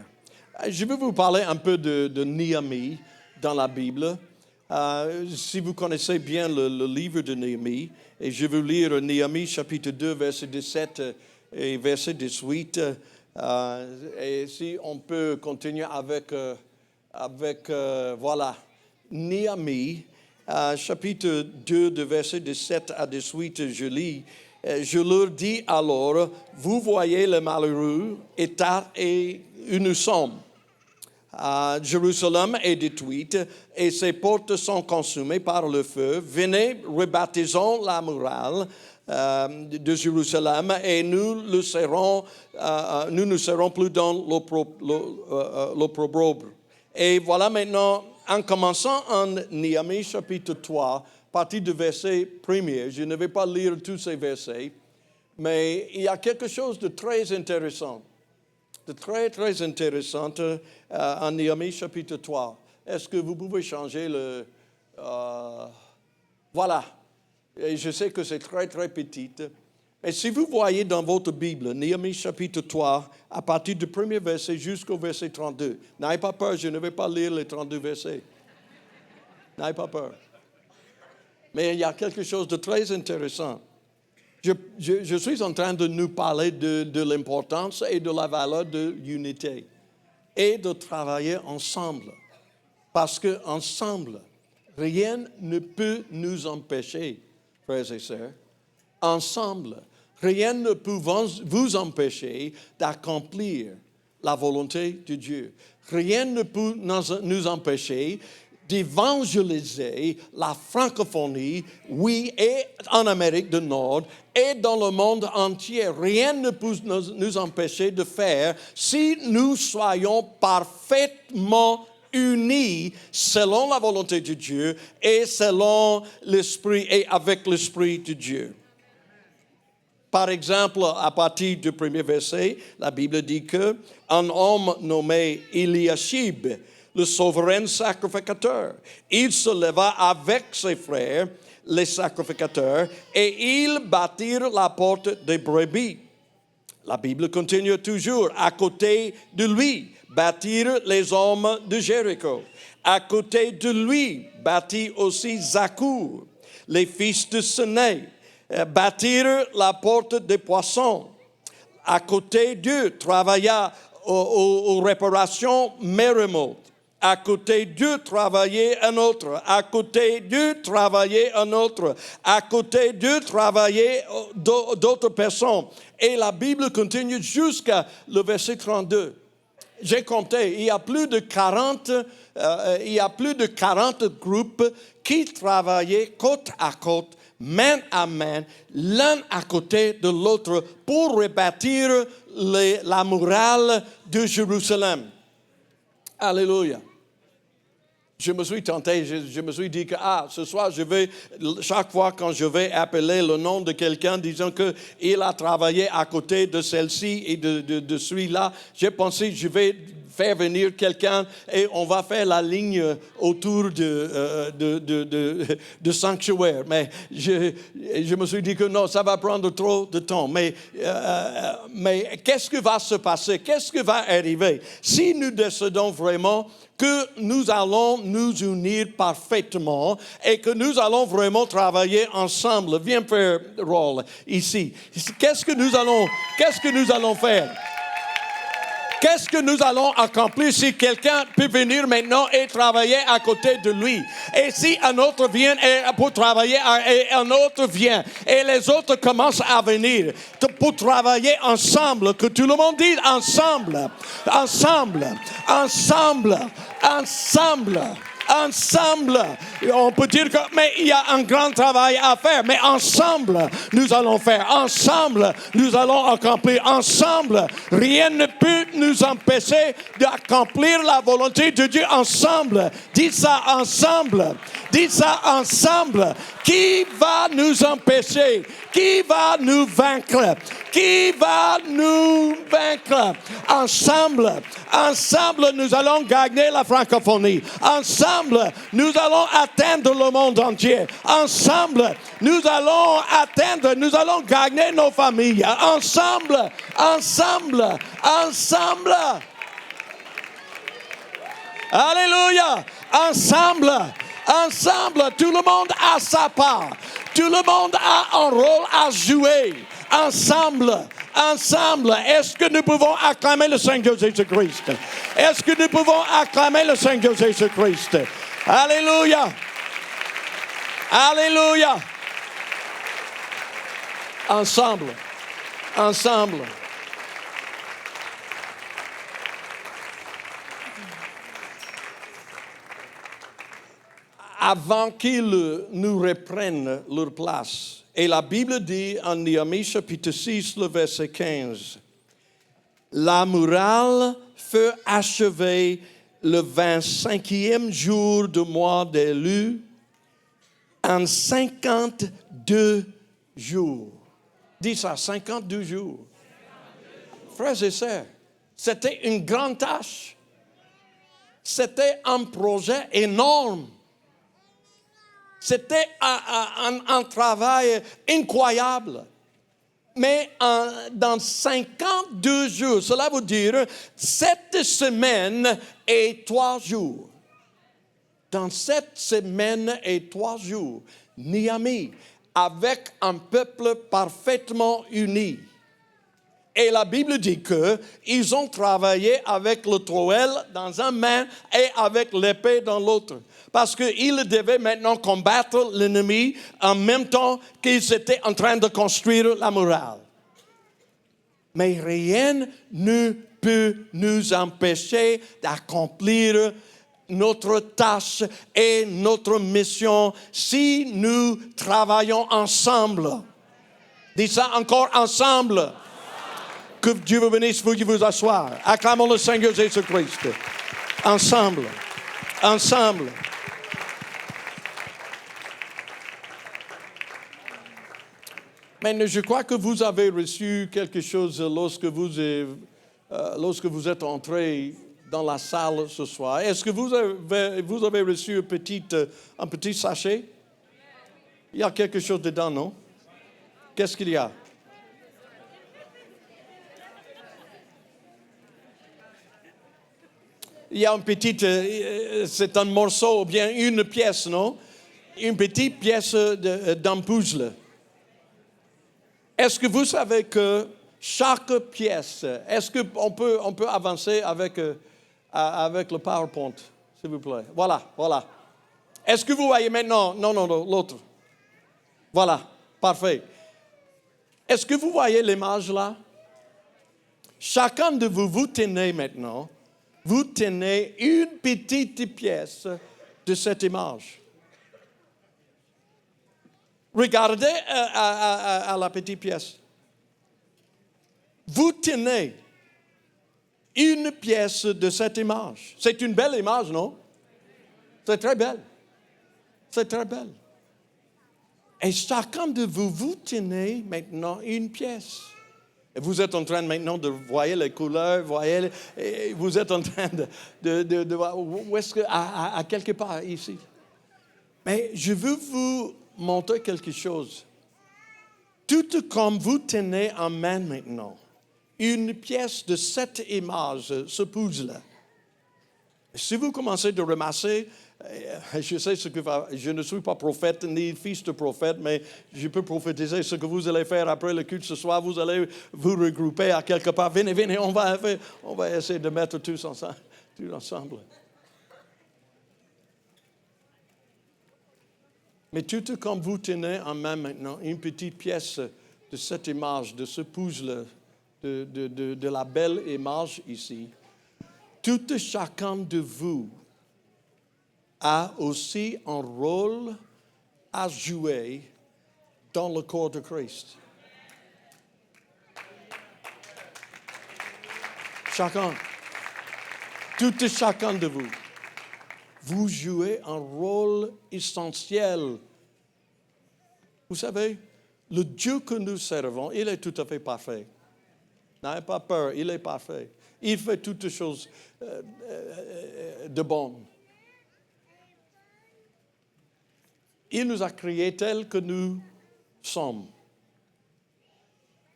Je vais vous parler un peu de Néhémie dans la Bible. Si vous connaissez bien le livre de Néhémie, et je vais lire Néhémie chapitre 2, verset 17 et verset 18. Et si on peut continuer avec voilà, Néhémie, chapitre 2, de verset 17 à 18, je lis. Je leur dis alors, vous voyez le malheureux état où nous sommes. Jérusalem est détruite et ses portes sont consumées par le feu. Venez, rebaptisons la muraille de Jérusalem et nous ne serons plus dans l'opprobre. Et voilà maintenant, en commençant en Néhémie chapitre 3, partie du verset 1er, je ne vais pas lire tous ces versets, mais il y a quelque chose de très intéressant. De très, très intéressant en Néhémie chapitre 3. Est-ce que vous pouvez changer le... voilà. Et je sais que c'est très, très petit. Mais si vous voyez dans votre Bible, Néhémie chapitre 3, à partir du premier verset jusqu'au verset 32, n'ayez pas peur, je ne vais pas lire les 32 versets. N'ayez pas peur. Mais il y a quelque chose de très intéressant. Je suis en train de nous parler de l'importance et de la valeur de l'unité et de travailler ensemble. Parce qu'ensemble, rien ne peut nous empêcher, frères et sœurs. Ensemble, rien ne peut vous empêcher d'accomplir la volonté de Dieu. Rien ne peut nous empêcher d'évangéliser la francophonie, oui, et en Amérique du Nord, et dans le monde entier. Rien ne peut nous empêcher de faire si nous soyons parfaitement unis selon la volonté de Dieu et selon l'Esprit et avec l'Esprit de Dieu. Par exemple, à partir du premier verset, la Bible dit qu'un homme nommé Eliashib, le souverain sacrificateur, il se leva avec ses frères, les sacrificateurs, et ils bâtirent la porte des brebis. La Bible continue toujours. À côté de lui, bâtirent les hommes de Jéricho. À côté de lui, bâtit aussi Zakur, les fils de Séné. Bâtirent la porte des poissons. À côté d'eux, travailla aux réparations Mérémoth. À côté d'eux, travaillait un autre. À côté d'eux, travaillait un autre. À côté d'eux, travaillaient d'autres personnes. Et la Bible continue jusqu'à le verset 32. J'ai compté, il y a plus de 40 groupes qui travaillaient côte à côte, main à main, l'un à côté de l'autre pour rebâtir la muraille de Jérusalem. Alléluia. Je me suis tenté, je me suis dit que ce soir, chaque fois quand je vais appeler le nom de quelqu'un disant qu'il a travaillé à côté de celle-ci et de celui-là, j'ai pensé je vais faire venir quelqu'un et on va faire la ligne autour de sanctuaire. Mais je me suis dit que non, ça va prendre trop de temps. Mais qu'est-ce que va se passer? Qu'est-ce qui va arriver si nous décidons vraiment que nous allons nous unir parfaitement et que nous allons vraiment travailler ensemble? Viens faire rôle ici. Qu'est-ce que nous allons faire? Qu'est-ce que nous allons accomplir si quelqu'un peut venir maintenant et travailler à côté de lui? Et si un autre vient pour travailler et un autre vient et les autres commencent à venir pour travailler ensemble, que tout le monde dise ensemble, ensemble, ensemble, ensemble. Ensemble, on peut dire mais il y a un grand travail à faire, mais ensemble, nous allons faire. Ensemble, nous allons accomplir. Ensemble, rien ne peut nous empêcher d'accomplir la volonté de Dieu. Ensemble, dites ça ensemble. Dites ça ensemble. Qui va nous empêcher? Qui va nous vaincre? Qui va nous vaincre? Ensemble, ensemble, nous allons gagner la francophonie. Ensemble, nous allons atteindre le monde entier. Ensemble, nous allons gagner nos familles. Ensemble, ensemble, ensemble. Alléluia. Ensemble. Ensemble, tout le monde a sa part. Tout le monde a un rôle à jouer. Ensemble, ensemble, est-ce que nous pouvons acclamer le Seigneur Jésus-Christ? Est-ce que nous pouvons acclamer le Seigneur Jésus-Christ? Alléluia! Alléluia! Ensemble, ensemble. Avant qu'ils nous reprennent leur place. Et la Bible dit en Néhémie chapitre 6, le verset 15, la muraille fut achevée le 25e jour du mois d'Élul en 52 jours. Dis ça, 52 jours. Frères et sœurs, c'était une grande tâche. C'était un projet énorme. C'était un travail incroyable. Mais dans 52 jours, cela veut dire 7 semaines et 3 jours. dans 7 semaines et 3 jours, Niamey, avec un peuple parfaitement uni. Et la Bible dit qu'ils ont travaillé avec le trowel dans une main et avec l'épée dans l'autre. Parce qu'ils devaient maintenant combattre l'ennemi en même temps qu'ils étaient en train de construire la muraille. Mais rien ne peut nous empêcher d'accomplir notre tâche et notre mission si nous travaillons ensemble. Dis ça encore, ensemble. Que Dieu vous bénisse, veuillez vous asseoir. Acclamons le Seigneur Jésus-Christ. Ensemble. Ensemble. Maintenant, je crois que vous avez reçu quelque chose lorsque vous êtes entré dans la salle ce soir. Est-ce que vous avez reçu un petit sachet? Il y a quelque chose dedans, non? Qu'est-ce qu'il y a? Il y a c'est un morceau, ou bien une pièce, non? Une petite pièce d'un puzzle. Est-ce que vous savez que chaque pièce, est-ce qu'on peut avancer avec le PowerPoint, s'il vous plaît? Voilà. Est-ce que vous voyez maintenant? Non, l'autre. Voilà, parfait. Est-ce que vous voyez l'image là? Chacun de vous tenez maintenant, vous tenez une petite pièce de cette image. Regardez à la petite pièce. Vous tenez une pièce de cette image. C'est une belle image, non? C'est très belle. C'est très belle. Et chacun de vous tenez maintenant une pièce. Et vous êtes en train maintenant de voir les couleurs, vous êtes en train de voir où est-ce que, à quelque part ici. Mais je veux vous montrer quelque chose. Tout comme vous tenez en main maintenant une pièce de cette image, ce puzzle. Si vous commencez de ramasser, je sais ce que je ne suis pas prophète ni fils de prophète, mais je peux prophétiser ce que vous allez faire après le culte ce soir. Vous allez vous regrouper à quelque part. Venez, on va essayer de mettre tout ensemble. Mais tout comme vous tenez en main maintenant une petite pièce de cette image, de ce puzzle, de la belle image ici, tout chacun de vous a aussi un rôle à jouer dans le corps de Christ. Chacun de vous. Vous jouez un rôle essentiel. Vous savez, le Dieu que nous servons, il est tout à fait parfait. N'ayez pas peur, il est parfait. Il fait toutes choses de bon. Il nous a créés tels que nous sommes.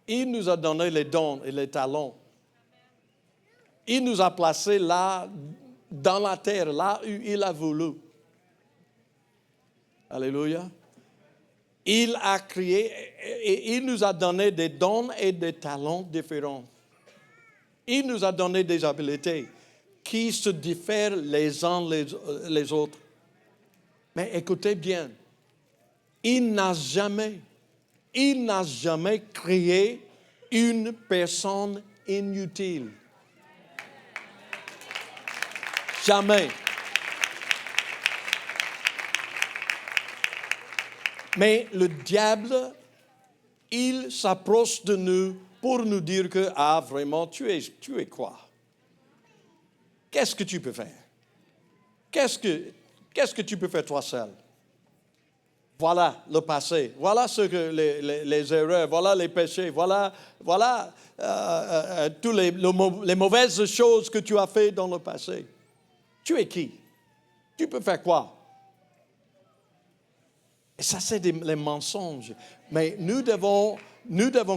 Il nous a donné les dons et les talents. Il nous a placés là, dans la terre, là où il a voulu. Alléluia. Il a créé et il nous a donné des dons et des talents différents. Il nous a donné des habiletés qui se diffèrent les uns les autres. Mais écoutez bien, il n'a jamais créé une personne inutile. Jamais. Mais le diable, il s'approche de nous pour nous dire que, vraiment, tu es quoi? Qu'est-ce que tu peux faire? Qu'est-ce que tu peux faire toi seul? Voilà le passé, voilà ce que les erreurs, voilà les péchés, voilà toutes les mauvaises choses que tu as faites dans le passé. Tu es qui? Tu peux faire quoi? Et ça, c'est les mensonges. Mais nous devons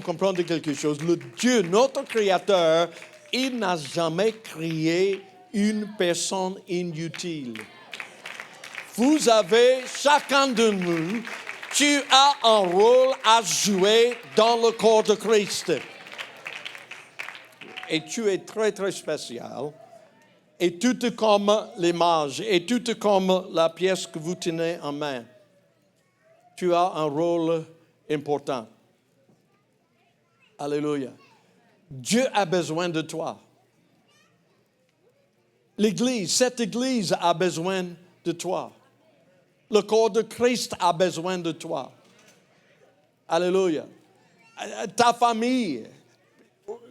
comprendre quelque chose. Le Dieu, notre Créateur, il n'a jamais créé une personne inutile. vous avez, chacun de nous, tu as un rôle à jouer dans le corps de Christ. Et tu es très, très spécial. Et tout comme l'image, et tout comme la pièce que vous tenez en main. Tu as un rôle important. Alléluia. Dieu a besoin de toi. L'Église, cette Église a besoin de toi. Le corps de Christ a besoin de toi. Alléluia. Ta famille,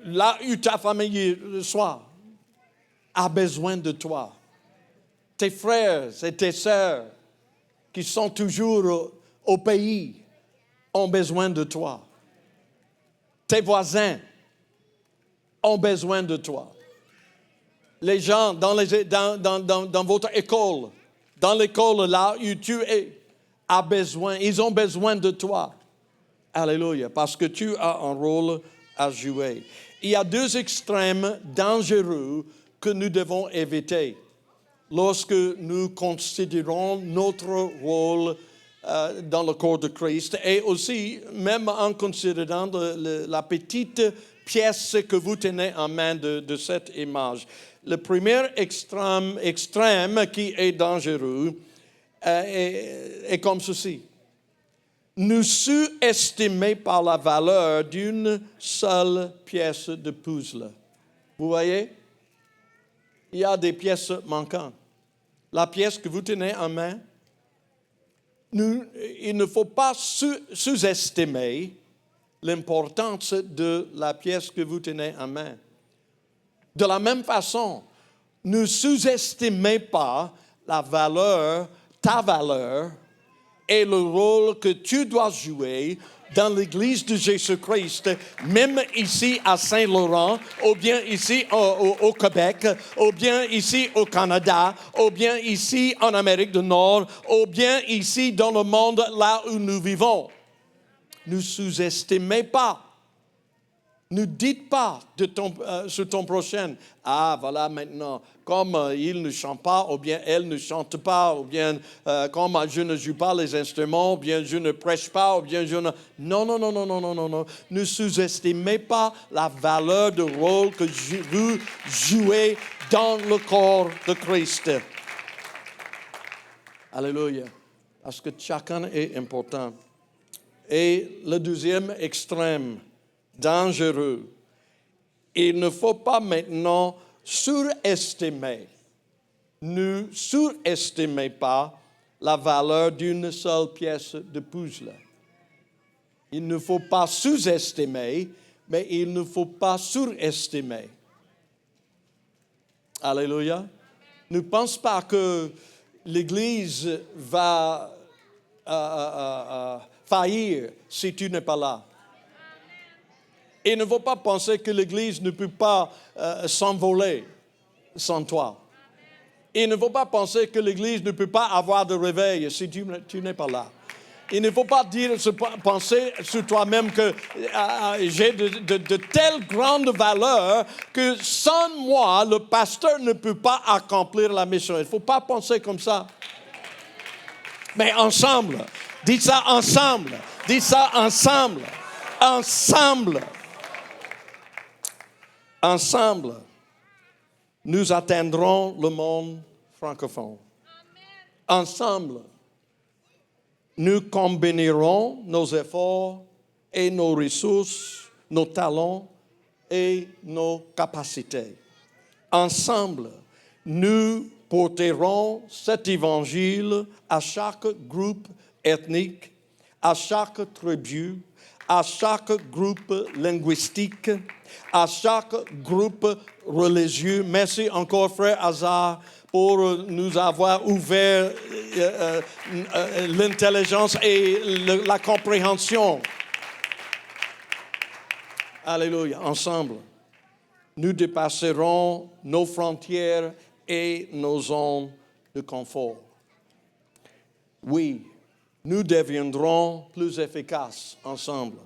là où ta famille soit, a besoin de toi. Tes frères et tes sœurs qui sont toujours au pays ont besoin de toi. Tes voisins ont besoin de toi. Les gens dans votre école, dans l'école là où tu es, ils ont besoin de toi. Alléluia, parce que tu as un rôle à jouer. Il y a deux extrêmes dangereux que nous devons éviter lorsque nous considérons notre rôle dans le corps de Christ et aussi même en considérant la petite pièce que vous tenez en main de cette image. Le premier extrême qui est dangereux est comme ceci. Nous sous-estimons par la valeur d'une seule pièce de puzzle. Vous voyez? Il y a des pièces manquantes. La pièce que vous tenez en main, il ne faut pas sous-estimer l'importance de la pièce que vous tenez en main. De la même façon, ne sous-estimez pas ta valeur et le rôle que tu dois jouer dans l'Église de Jésus-Christ, même ici à Saint-Laurent, ou bien ici au Québec, ou bien ici au Canada, ou bien ici en Amérique du Nord, ou bien ici dans le monde là où nous vivons. Ne sous-estimez pas. Ne dites pas sur ton prochain, ah voilà maintenant, comme il ne chante pas, ou bien elle ne chante pas, ou bien comme je ne joue pas les instruments, ou bien je ne prêche pas, ou bien je ne... Non. Ne sous-estimez pas la valeur du rôle que vous jouez dans le corps de Christ. Alléluia. Parce que chacun est important. Et le deuxième extrême, dangereux. Il ne faut pas maintenant ne surestimez pas la valeur d'une seule pièce de puzzle. Il ne faut pas sous-estimer, mais il ne faut pas surestimer. Alléluia. Ne pense pas que l'Église va faillir si tu n'es pas là. Il ne faut pas penser que l'Église ne peut pas s'envoler sans toi. Il ne faut pas penser que l'Église ne peut pas avoir de réveil si tu n'es pas là. Il ne faut pas penser sur toi-même que j'ai de telles grandes valeurs que sans moi, le pasteur ne peut pas accomplir la mission. Il ne faut pas penser comme ça. Mais ensemble, dites ça ensemble, dites ça ensemble, ensemble. Ensemble, nous atteindrons le monde francophone. Ensemble, nous combinerons nos efforts et nos ressources, nos talents et nos capacités. Ensemble, nous porterons cet évangile à chaque groupe ethnique, à chaque tribu, à chaque groupe linguistique, à chaque groupe religieux. Merci encore, frère Hazard, pour nous avoir ouvert l'intelligence et la compréhension. Alléluia. Ensemble, nous dépasserons nos frontières et nos zones de confort. Oui, nous deviendrons plus efficaces ensemble.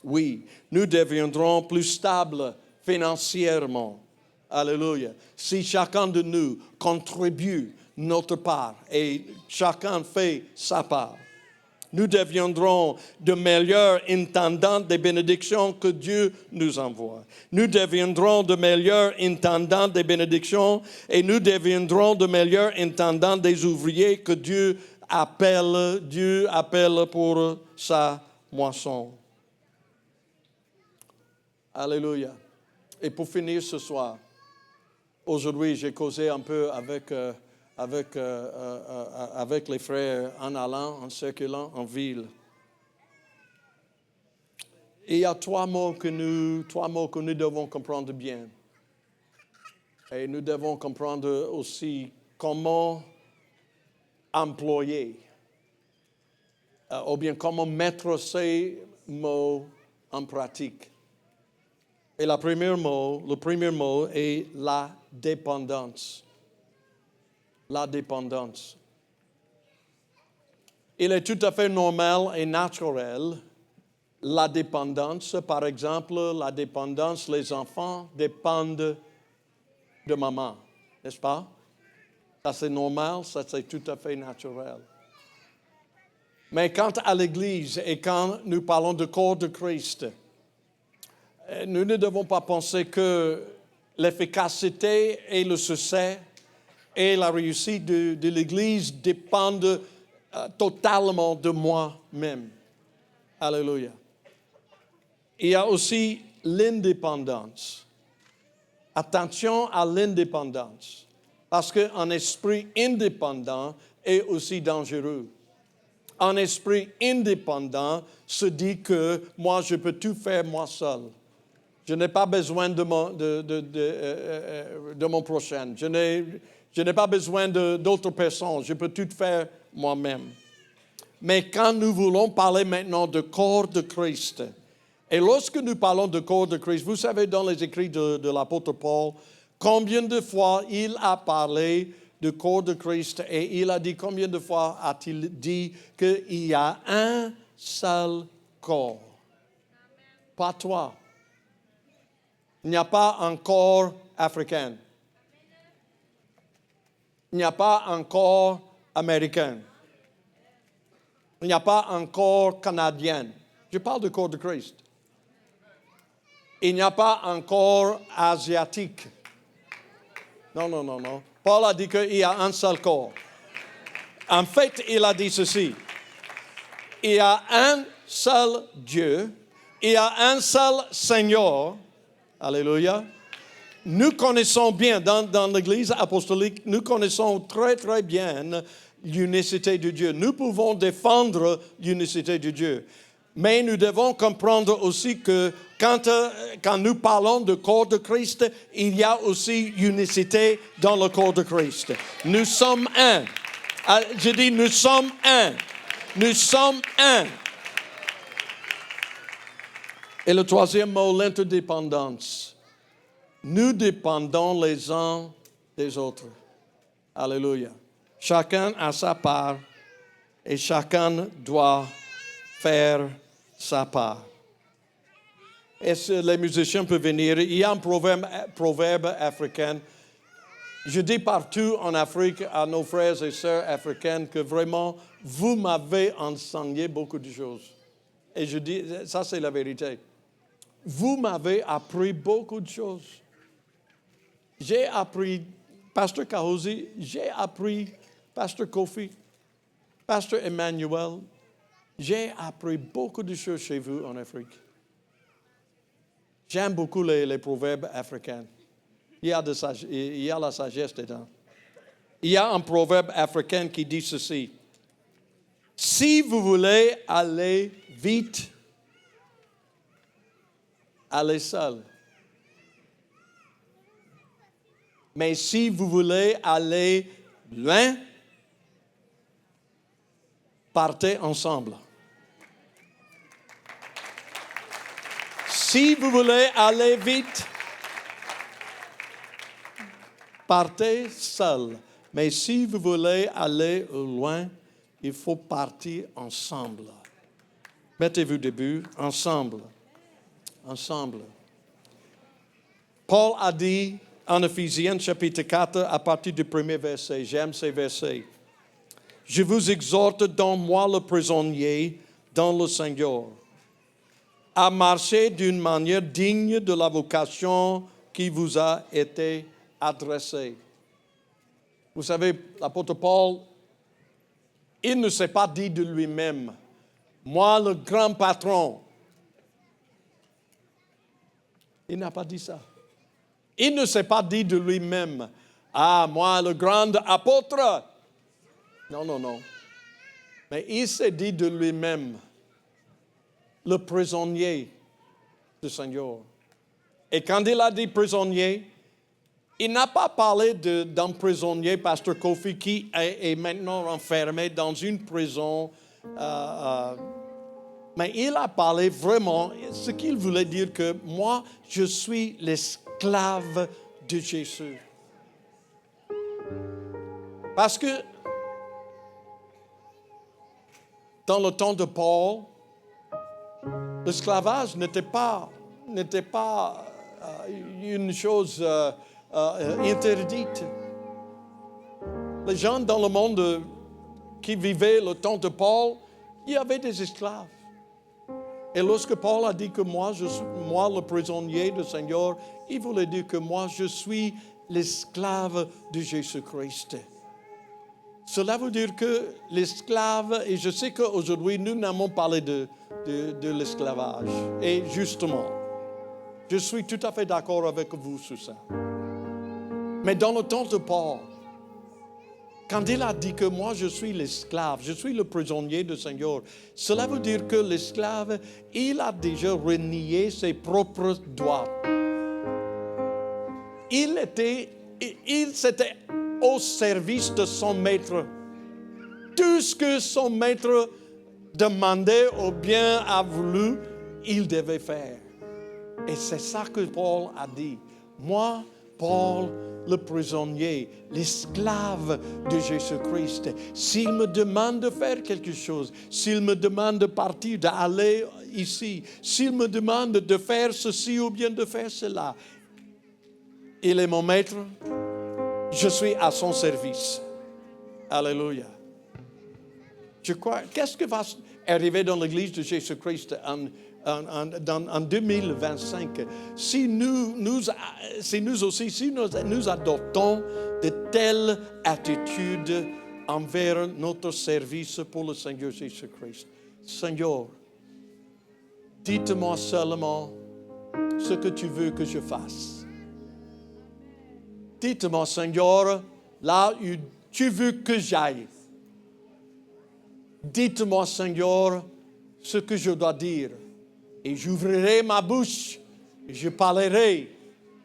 Oui, nous deviendrons plus stables financièrement. Alléluia. Si chacun de nous contribue notre part et chacun fait sa part. Nous deviendrons de meilleurs intendants des bénédictions que Dieu nous envoie. Nous deviendrons de meilleurs intendants des bénédictions et nous deviendrons de meilleurs intendants des ouvriers que Dieu appelle pour sa moisson. Alléluia. Et pour finir ce soir, aujourd'hui, j'ai causé un peu avec les frères en allant, en circulant en ville. Et il y a trois mots que nous devons comprendre bien. Et nous devons comprendre aussi comment employer, ou bien comment mettre ces mots en pratique. Et le premier mot est la dépendance. La dépendance. Il est tout à fait normal et naturel, la dépendance. Par exemple, la dépendance, les enfants dépendent de maman, n'est-ce pas? Ça, c'est normal, ça, c'est tout à fait naturel. Mais quant à l'Église et quand nous parlons du corps de Christ, nous ne devons pas penser que l'efficacité et le succès et la réussite de l'Église dépendent totalement de moi-même. Alléluia. Il y a aussi l'indépendance. Attention à l'indépendance, parce qu'un esprit indépendant est aussi dangereux. Un esprit indépendant se dit que moi, je peux tout faire moi seul. Je n'ai pas besoin de mon prochain. Je n'ai pas besoin d'autres personnes. Je peux tout faire moi-même. Mais quand nous voulons parler maintenant du corps de Christ, et lorsque nous parlons du corps de Christ, vous savez dans les écrits de l'apôtre Paul, combien de fois il a parlé du corps de Christ et il a dit, combien de fois a-t-il dit qu'il y a un seul corps? Pas toi. Il n'y a pas un corps africain. Il n'y a pas un corps américain. Il n'y a pas un corps canadien. Je parle du corps de Christ. Il n'y a pas un corps asiatique. Non. Paul a dit qu'il y a un seul corps. En fait, il a dit ceci. Il y a un seul Dieu. Il y a un seul Seigneur. Alléluia. Nous connaissons bien, dans l'Église apostolique, nous connaissons très, très bien l'unicité de Dieu. Nous pouvons défendre l'unicité de Dieu. Mais nous devons comprendre aussi que quand nous parlons du corps de Christ, il y a aussi unicité dans le corps de Christ. Nous sommes un. Je dis, nous sommes un. Nous sommes un. Et le troisième mot, l'interdépendance. Nous dépendons les uns des autres. Alléluia. Chacun a sa part et chacun doit faire sa part. Est-ce que les musiciens peuvent venir? Il y a un proverbe africain. Je dis partout en Afrique à nos frères et sœurs africains que vraiment, vous m'avez enseigné beaucoup de choses. Et je dis, ça c'est la vérité. Vous m'avez appris beaucoup de choses. J'ai appris, Pasteur Kahozi, j'ai appris, Pasteur Kofi, Pasteur Emmanuel, j'ai appris beaucoup de choses chez vous en Afrique. J'aime beaucoup les proverbes africains. Il y a la sagesse dedans. Il y a un proverbe africain qui dit ceci. Si vous voulez aller vite, allez seul. Mais si vous voulez aller loin, partez ensemble. Si vous voulez aller vite, partez seul. Mais si vous voulez aller loin, il faut partir ensemble. Mettez-vous debout, ensemble. Ensemble. Paul a dit en Éphésiens chapitre 4 à partir du premier verset. J'aime ces versets. Je vous exhorte donc, moi le prisonnier, dans le Seigneur, à marcher d'une manière digne de la vocation qui vous a été adressée. Vous savez, l'apôtre Paul, il ne s'est pas dit de lui-même, moi le grand patron. Il n'a pas dit ça. Il ne s'est pas dit de lui-même, ah, moi le grand apôtre. Non, non, non. Mais il s'est dit de lui-même, le prisonnier du Seigneur. Et quand il a dit prisonnier, il n'a pas parlé d'un prisonnier, Pasteur Kofi, qui est maintenant enfermé dans une prison. Mais il a parlé vraiment, ce qu'il voulait dire que moi, je suis l'esclave de Jésus. Parce que dans le temps de Paul, l'esclavage n'était pas une chose interdite. Les gens dans le monde qui vivaient le temps de Paul, il y avait des esclaves. Et lorsque Paul a dit que moi le prisonnier du Seigneur, il voulait dire que moi, je suis l'esclave de Jésus-Christ. Cela veut dire que l'esclave, et je sais qu'aujourd'hui, nous n'avons parlé de l'esclavage. Et justement, je suis tout à fait d'accord avec vous sur ça. Mais dans le temps de Paul, quand il a dit que moi je suis l'esclave, je suis le prisonnier du Seigneur, cela veut dire que l'esclave, il a déjà renié ses propres droits. Il s'était au service de son maître. Tout ce que son maître demandait ou bien a voulu, il devait faire. Et c'est ça que Paul a dit. Moi, Paul, le prisonnier, l'esclave de Jésus-Christ, s'il me demande de faire quelque chose, s'il me demande de partir, d'aller ici, s'il me demande de faire ceci ou bien de faire cela, il est mon maître, je suis à son service. Alléluia. Je crois, qu'est-ce qui va arriver dans l'Église de Jésus-Christ en 2025 si nous adoptons de telles attitudes envers notre service pour le Seigneur Jésus-Christ? Seigneur, dites-moi seulement ce que tu veux que je fasse. Dites-moi, Seigneur, là où tu veux que j'aille. Dites-moi, Seigneur, ce que je dois dire. Et j'ouvrirai ma bouche et je parlerai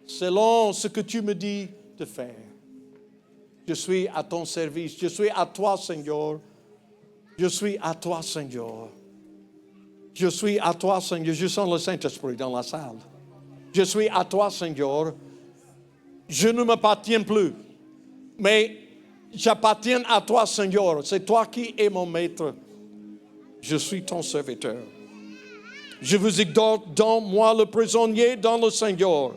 selon ce que tu me dis de faire. Je suis à ton service. Je suis à toi, Seigneur. Je suis à toi, Seigneur. Je suis à toi, Seigneur. Je sens le Saint-Esprit dans la salle. Je suis à toi, Seigneur. Je ne m'appartiens plus, mais j'appartiens à toi, Seigneur. C'est toi qui es mon maître. Je suis ton serviteur. Je vous exhorte donc, moi le prisonnier dans le Seigneur,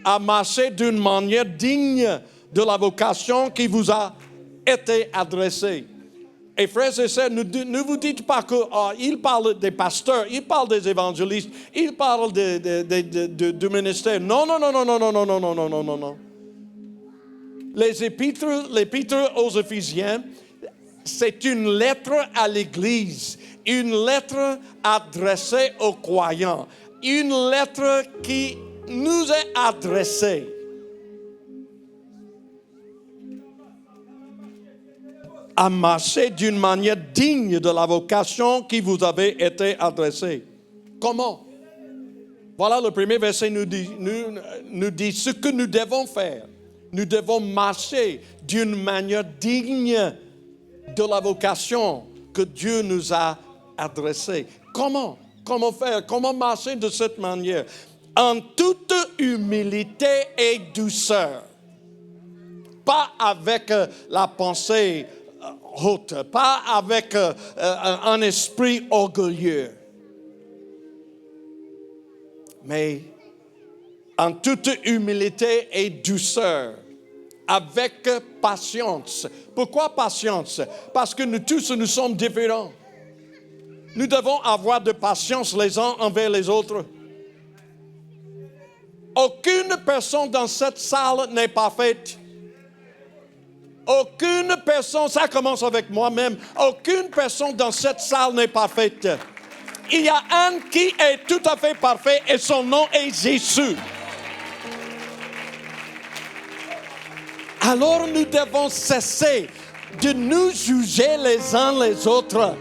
à marcher d'une manière digne de la vocation qui vous a été adressée. Et frères et sœurs, ne vous dites pas qu'il parle des pasteurs, il parle des évangélistes, il parle du ministère. Non, non, non, non, non, non, non, non, non, non, non, non. L'épître aux Éphésiens, c'est une lettre à l'Église, une lettre adressée aux croyants, une lettre qui nous est adressée. À marcher d'une manière digne de la vocation qui vous avait été adressée. Comment? Voilà, le premier verset nous dit ce que nous devons faire. Nous devons marcher d'une manière digne de la vocation que Dieu nous a adressée. Comment? Comment faire? Comment marcher de cette manière? En toute humilité et douceur. Pas avec la pensée haute, pas avec un esprit orgueilleux, mais en toute humilité et douceur, avec patience. Pourquoi patience? Parce que nous tous, nous sommes différents. Nous devons avoir de patience les uns envers les autres. Aucune personne dans cette salle n'est parfaite. Aucune personne, ça commence avec moi-même, aucune personne dans cette salle n'est parfaite. Il y a un qui est tout à fait parfait et son nom est Jésus. Alors nous devons cesser de nous juger les uns les autres.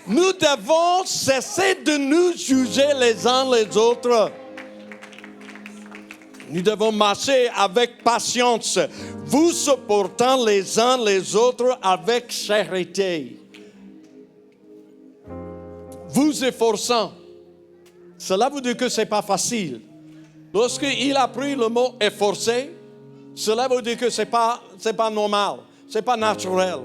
Nous devons cesser de nous juger les uns les autres. Nous devons marcher avec patience, vous supportant les uns les autres avec charité. Vous efforçant. Cela veut dire que ce n'est pas facile. Lorsqu'il a pris le mot efforcer, cela veut dire que ce n'est pas normal, ce n'est pas naturel.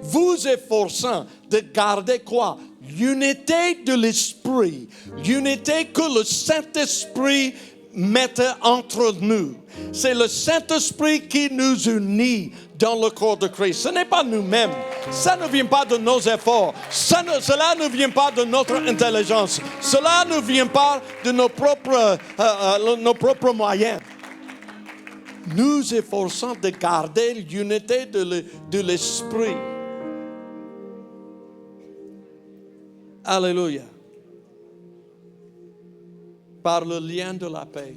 Vous efforçant de garder quoi? L'unité de l'esprit. L'unité que le Saint-Esprit mette entre nous. C'est le Saint-Esprit qui nous unit dans le corps de Christ. Ce n'est pas nous-mêmes. Ça ne vient pas de nos efforts. Cela ne vient pas de notre intelligence. Cela ne vient pas de nos propres moyens. Nous efforçons de garder l'unité de l'esprit. Alléluia. Par le lien de la paix.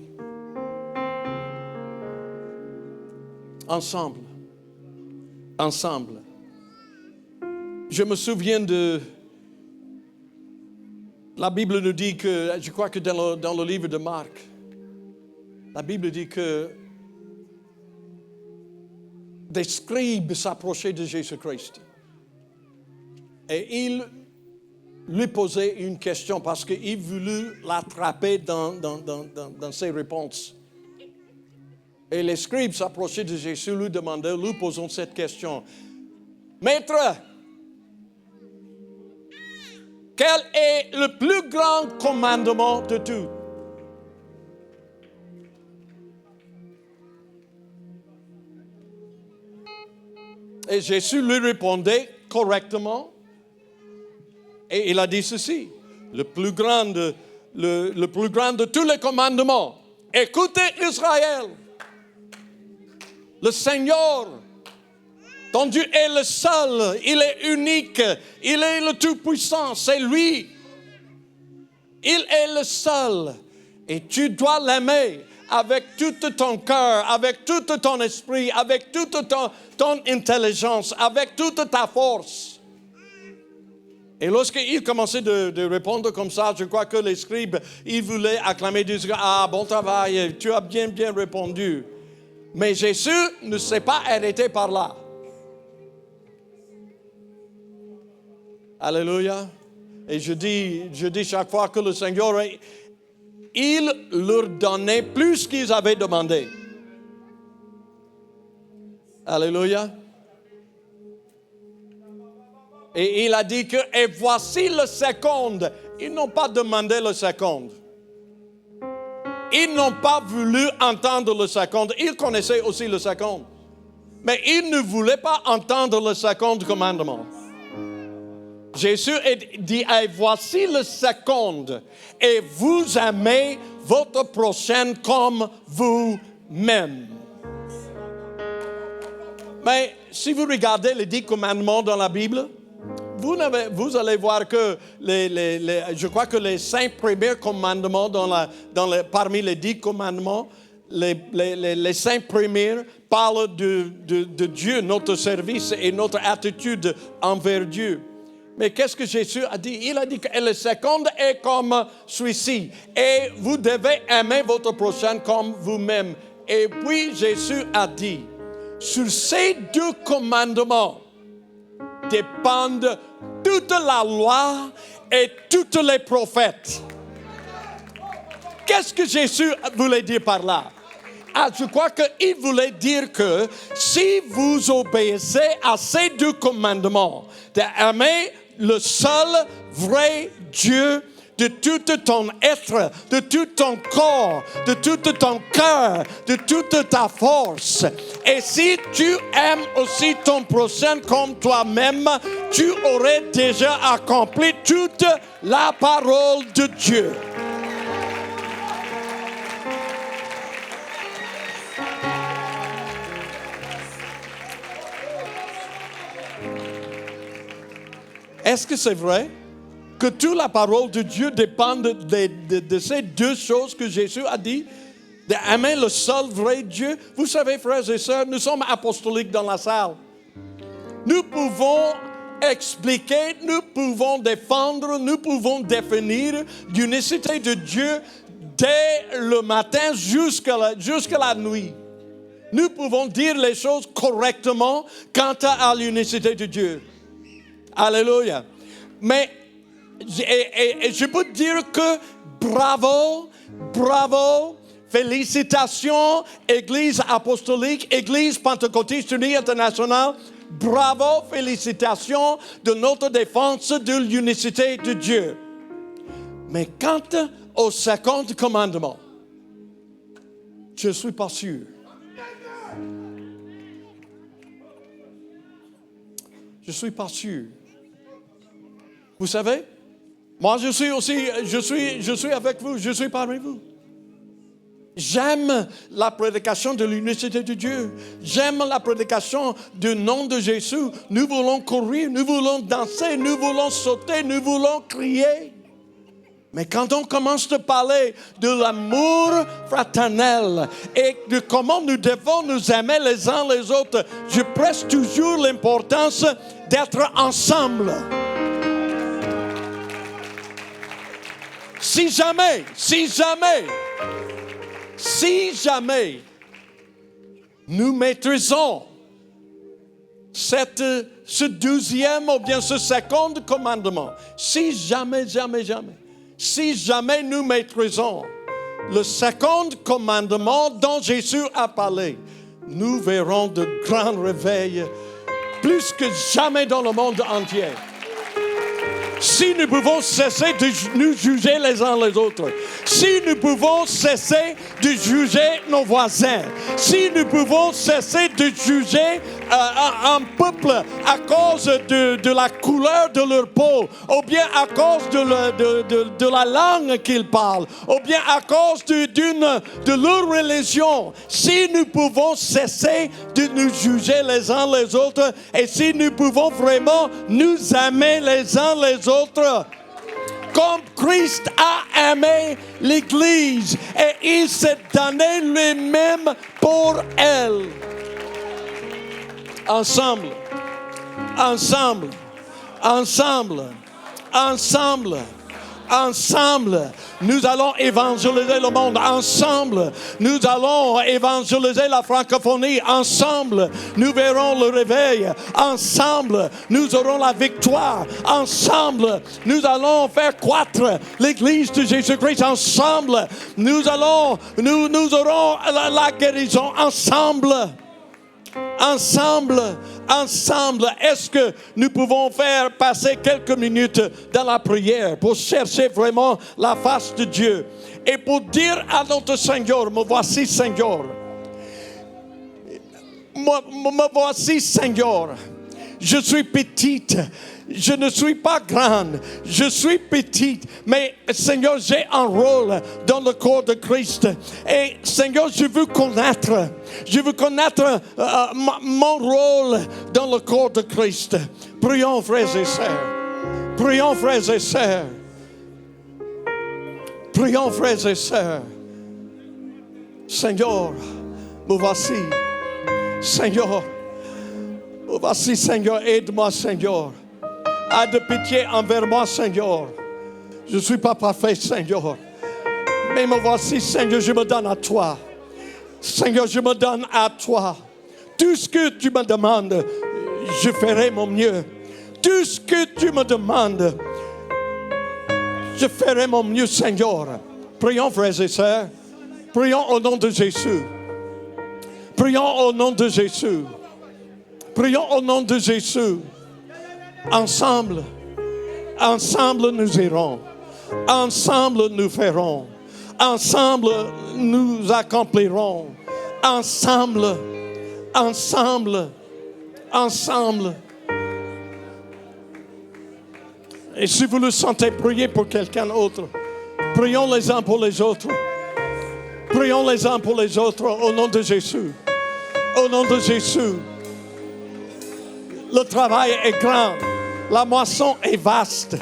Ensemble. Je me souviens de... La Bible nous dit que, je crois que dans le livre de Marc, la Bible dit que des scribes s'approchaient de Jésus-Christ. Et ils lui posaient une question parce qu'ils voulaient l'attraper dans ses réponses. Et les scribes s'approchaient de Jésus, lui demandaient, lui posant cette question. Maître, quel est le plus grand commandement de tous? Et Jésus lui répondait correctement. Et il a dit ceci, le plus grand de tous les commandements. Écoutez Israël, le Seigneur, ton Dieu est le seul, il est unique, il est le Tout-Puissant, c'est lui. Il est le seul. Et tu dois l'aimer avec tout ton cœur, avec tout ton esprit, avec toute ton intelligence, avec toute ta force. Et lorsqu'il commençait de répondre comme ça, je crois que les scribes, ils voulaient acclamer Dieu. Ah, bon travail, tu as bien répondu. Mais Jésus ne s'est pas arrêté par là. Alléluia. Et je dis chaque fois que le Seigneur, il leur donnait plus qu'ils avaient demandé. Alléluia. Et il a dit que, et voici le second. Ils n'ont pas demandé le second. Ils n'ont pas voulu entendre le second. Ils connaissaient aussi le second. Mais ils ne voulaient pas entendre le second commandement. Jésus dit, et voici le second. Et vous aimez votre prochain comme vous-même. Mais si vous regardez les 10 commandements dans la Bible, vous allez voir que je crois que les 5 premiers commandements parmi les 10 commandements, les 5 premiers parlent de Dieu, notre service et notre attitude envers Dieu. Mais qu'est-ce que Jésus a dit? Il a dit que le second est comme celui-ci. Et vous devez aimer votre prochain comme vous-même. Et puis Jésus a dit, sur ces 2 commandements dépendent toute la loi et tous les prophètes. Qu'est-ce que Jésus voulait dire par là? Je crois qu'il voulait dire que si vous obéissez à ces 2 commandements, d'aimer le seul vrai Dieu, de tout ton être, de tout ton corps, de tout ton cœur, de toute ta force. Et si tu aimes aussi ton prochain comme toi-même, tu aurais déjà accompli toute la parole de Dieu. Est-ce que c'est vrai que toute la parole de Dieu dépend de ces deux choses que Jésus a dit? D'aimer le seul vrai Dieu. Vous savez, frères et sœurs, nous sommes apostoliques dans la salle. Nous pouvons expliquer, nous pouvons défendre, nous pouvons définir l'unicité de Dieu dès le matin jusqu'à la nuit. Nous pouvons dire les choses correctement quant à l'unicité de Dieu. Alléluia. Mais je peux dire que bravo, félicitations, Église apostolique, Église pentecôtiste unie internationale, bravo, félicitations de notre défense de l'unicité de Dieu. Mais quant au second commandement, je ne suis pas sûr. Je ne suis pas sûr. Vous savez, moi je suis avec vous, je suis parmi vous. J'aime la prédication de l'unicité de Dieu. J'aime la prédication du nom de Jésus. Nous voulons courir, nous voulons danser, nous voulons sauter, nous voulons crier. Mais quand on commence à parler de l'amour fraternel et de comment nous devons nous aimer les uns les autres, je presse toujours l'importance d'être ensemble. Si jamais nous maîtrisons ce deuxième ou bien ce second commandement, si jamais nous maîtrisons le second commandement dont Jésus a parlé, nous verrons de grands réveils plus que jamais dans le monde entier. Si nous pouvons cesser de nous juger les uns les autres, si nous pouvons cesser de juger nos voisins, si nous pouvons cesser de juger un peuple à cause de la couleur de leur peau, ou bien à cause de la langue qu'ils parlent, ou bien à cause de leur religion, si nous pouvons cesser de nous juger les uns les autres, et si nous pouvons vraiment nous aimer les uns les autres, comme Christ a aimé l'Église et il s'est donné lui-même pour elle. Ensemble, nous allons évangéliser le monde. Ensemble, nous allons évangéliser la francophonie. Ensemble, nous verrons le réveil. Ensemble, nous aurons la victoire. Ensemble, nous allons faire croître l'Église de Jésus-Christ. Ensemble, nous aurons la guérison. Ensemble, est-ce que nous pouvons faire passer quelques minutes dans la prière pour chercher vraiment la face de Dieu et pour dire à notre Seigneur, me voici Seigneur, me voici Seigneur, je suis petite, je ne suis pas grande, je suis petite, mais Seigneur, j'ai un rôle dans le corps de Christ. Et Seigneur, je veux connaître mon rôle dans le corps de Christ. Prions, frères et sœurs. Prions, frères et sœurs. Prions, frères et sœurs. Seigneur, me voici. Seigneur, me voici, Seigneur. Aide-moi, Seigneur. Aie de pitié envers moi, Seigneur. Je ne suis pas parfait, Seigneur. Mais me voici, Seigneur, je me donne à toi. Seigneur, je me donne à toi. Tout ce que tu me demandes, je ferai mon mieux. Tout ce que tu me demandes, je ferai mon mieux, Seigneur. Prions, frères et sœurs. Prions au nom de Jésus. Prions au nom de Jésus. Prions au nom de Jésus. Ensemble nous irons. Ensemble, nous ferons. Ensemble, nous accomplirons. Ensemble, ensemble, ensemble. Et si vous le sentez, priez pour quelqu'un d'autre. Prions les uns pour les autres. Prions les uns pour les autres au nom de Jésus. Au nom de Jésus. Le travail est grand. La moisson est vaste.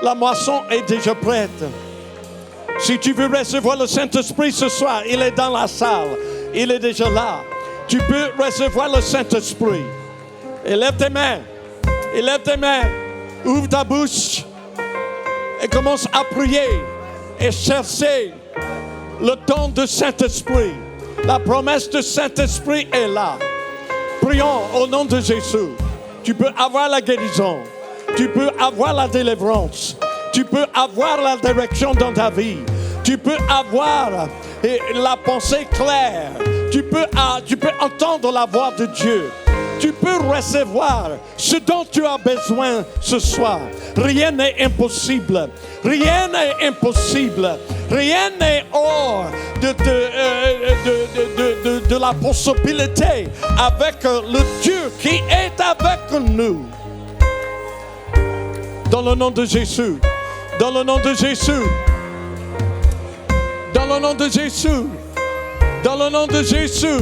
La moisson est déjà prête. Si tu veux recevoir le Saint-Esprit ce soir, il est dans la salle. Il est déjà là. Tu peux recevoir le Saint-Esprit. Élève tes mains. Élève tes mains. Ouvre ta bouche. Et commence à prier. Et chercher le don du Saint-Esprit. La promesse du Saint-Esprit est là. Prions au nom de Jésus. Tu peux avoir la guérison. Tu peux avoir la délivrance. Tu peux avoir la direction dans ta vie. Tu peux avoir la pensée claire. Tu peux entendre la voix de Dieu. Tu peux recevoir ce dont tu as besoin ce soir. Rien n'est impossible. Rien n'est impossible. Rien n'est hors de la possibilité avec le Dieu qui est avec nous. Dans le nom de Jésus. Dans le nom de Jésus. Dans le nom de Jésus. Dans le nom de Jésus.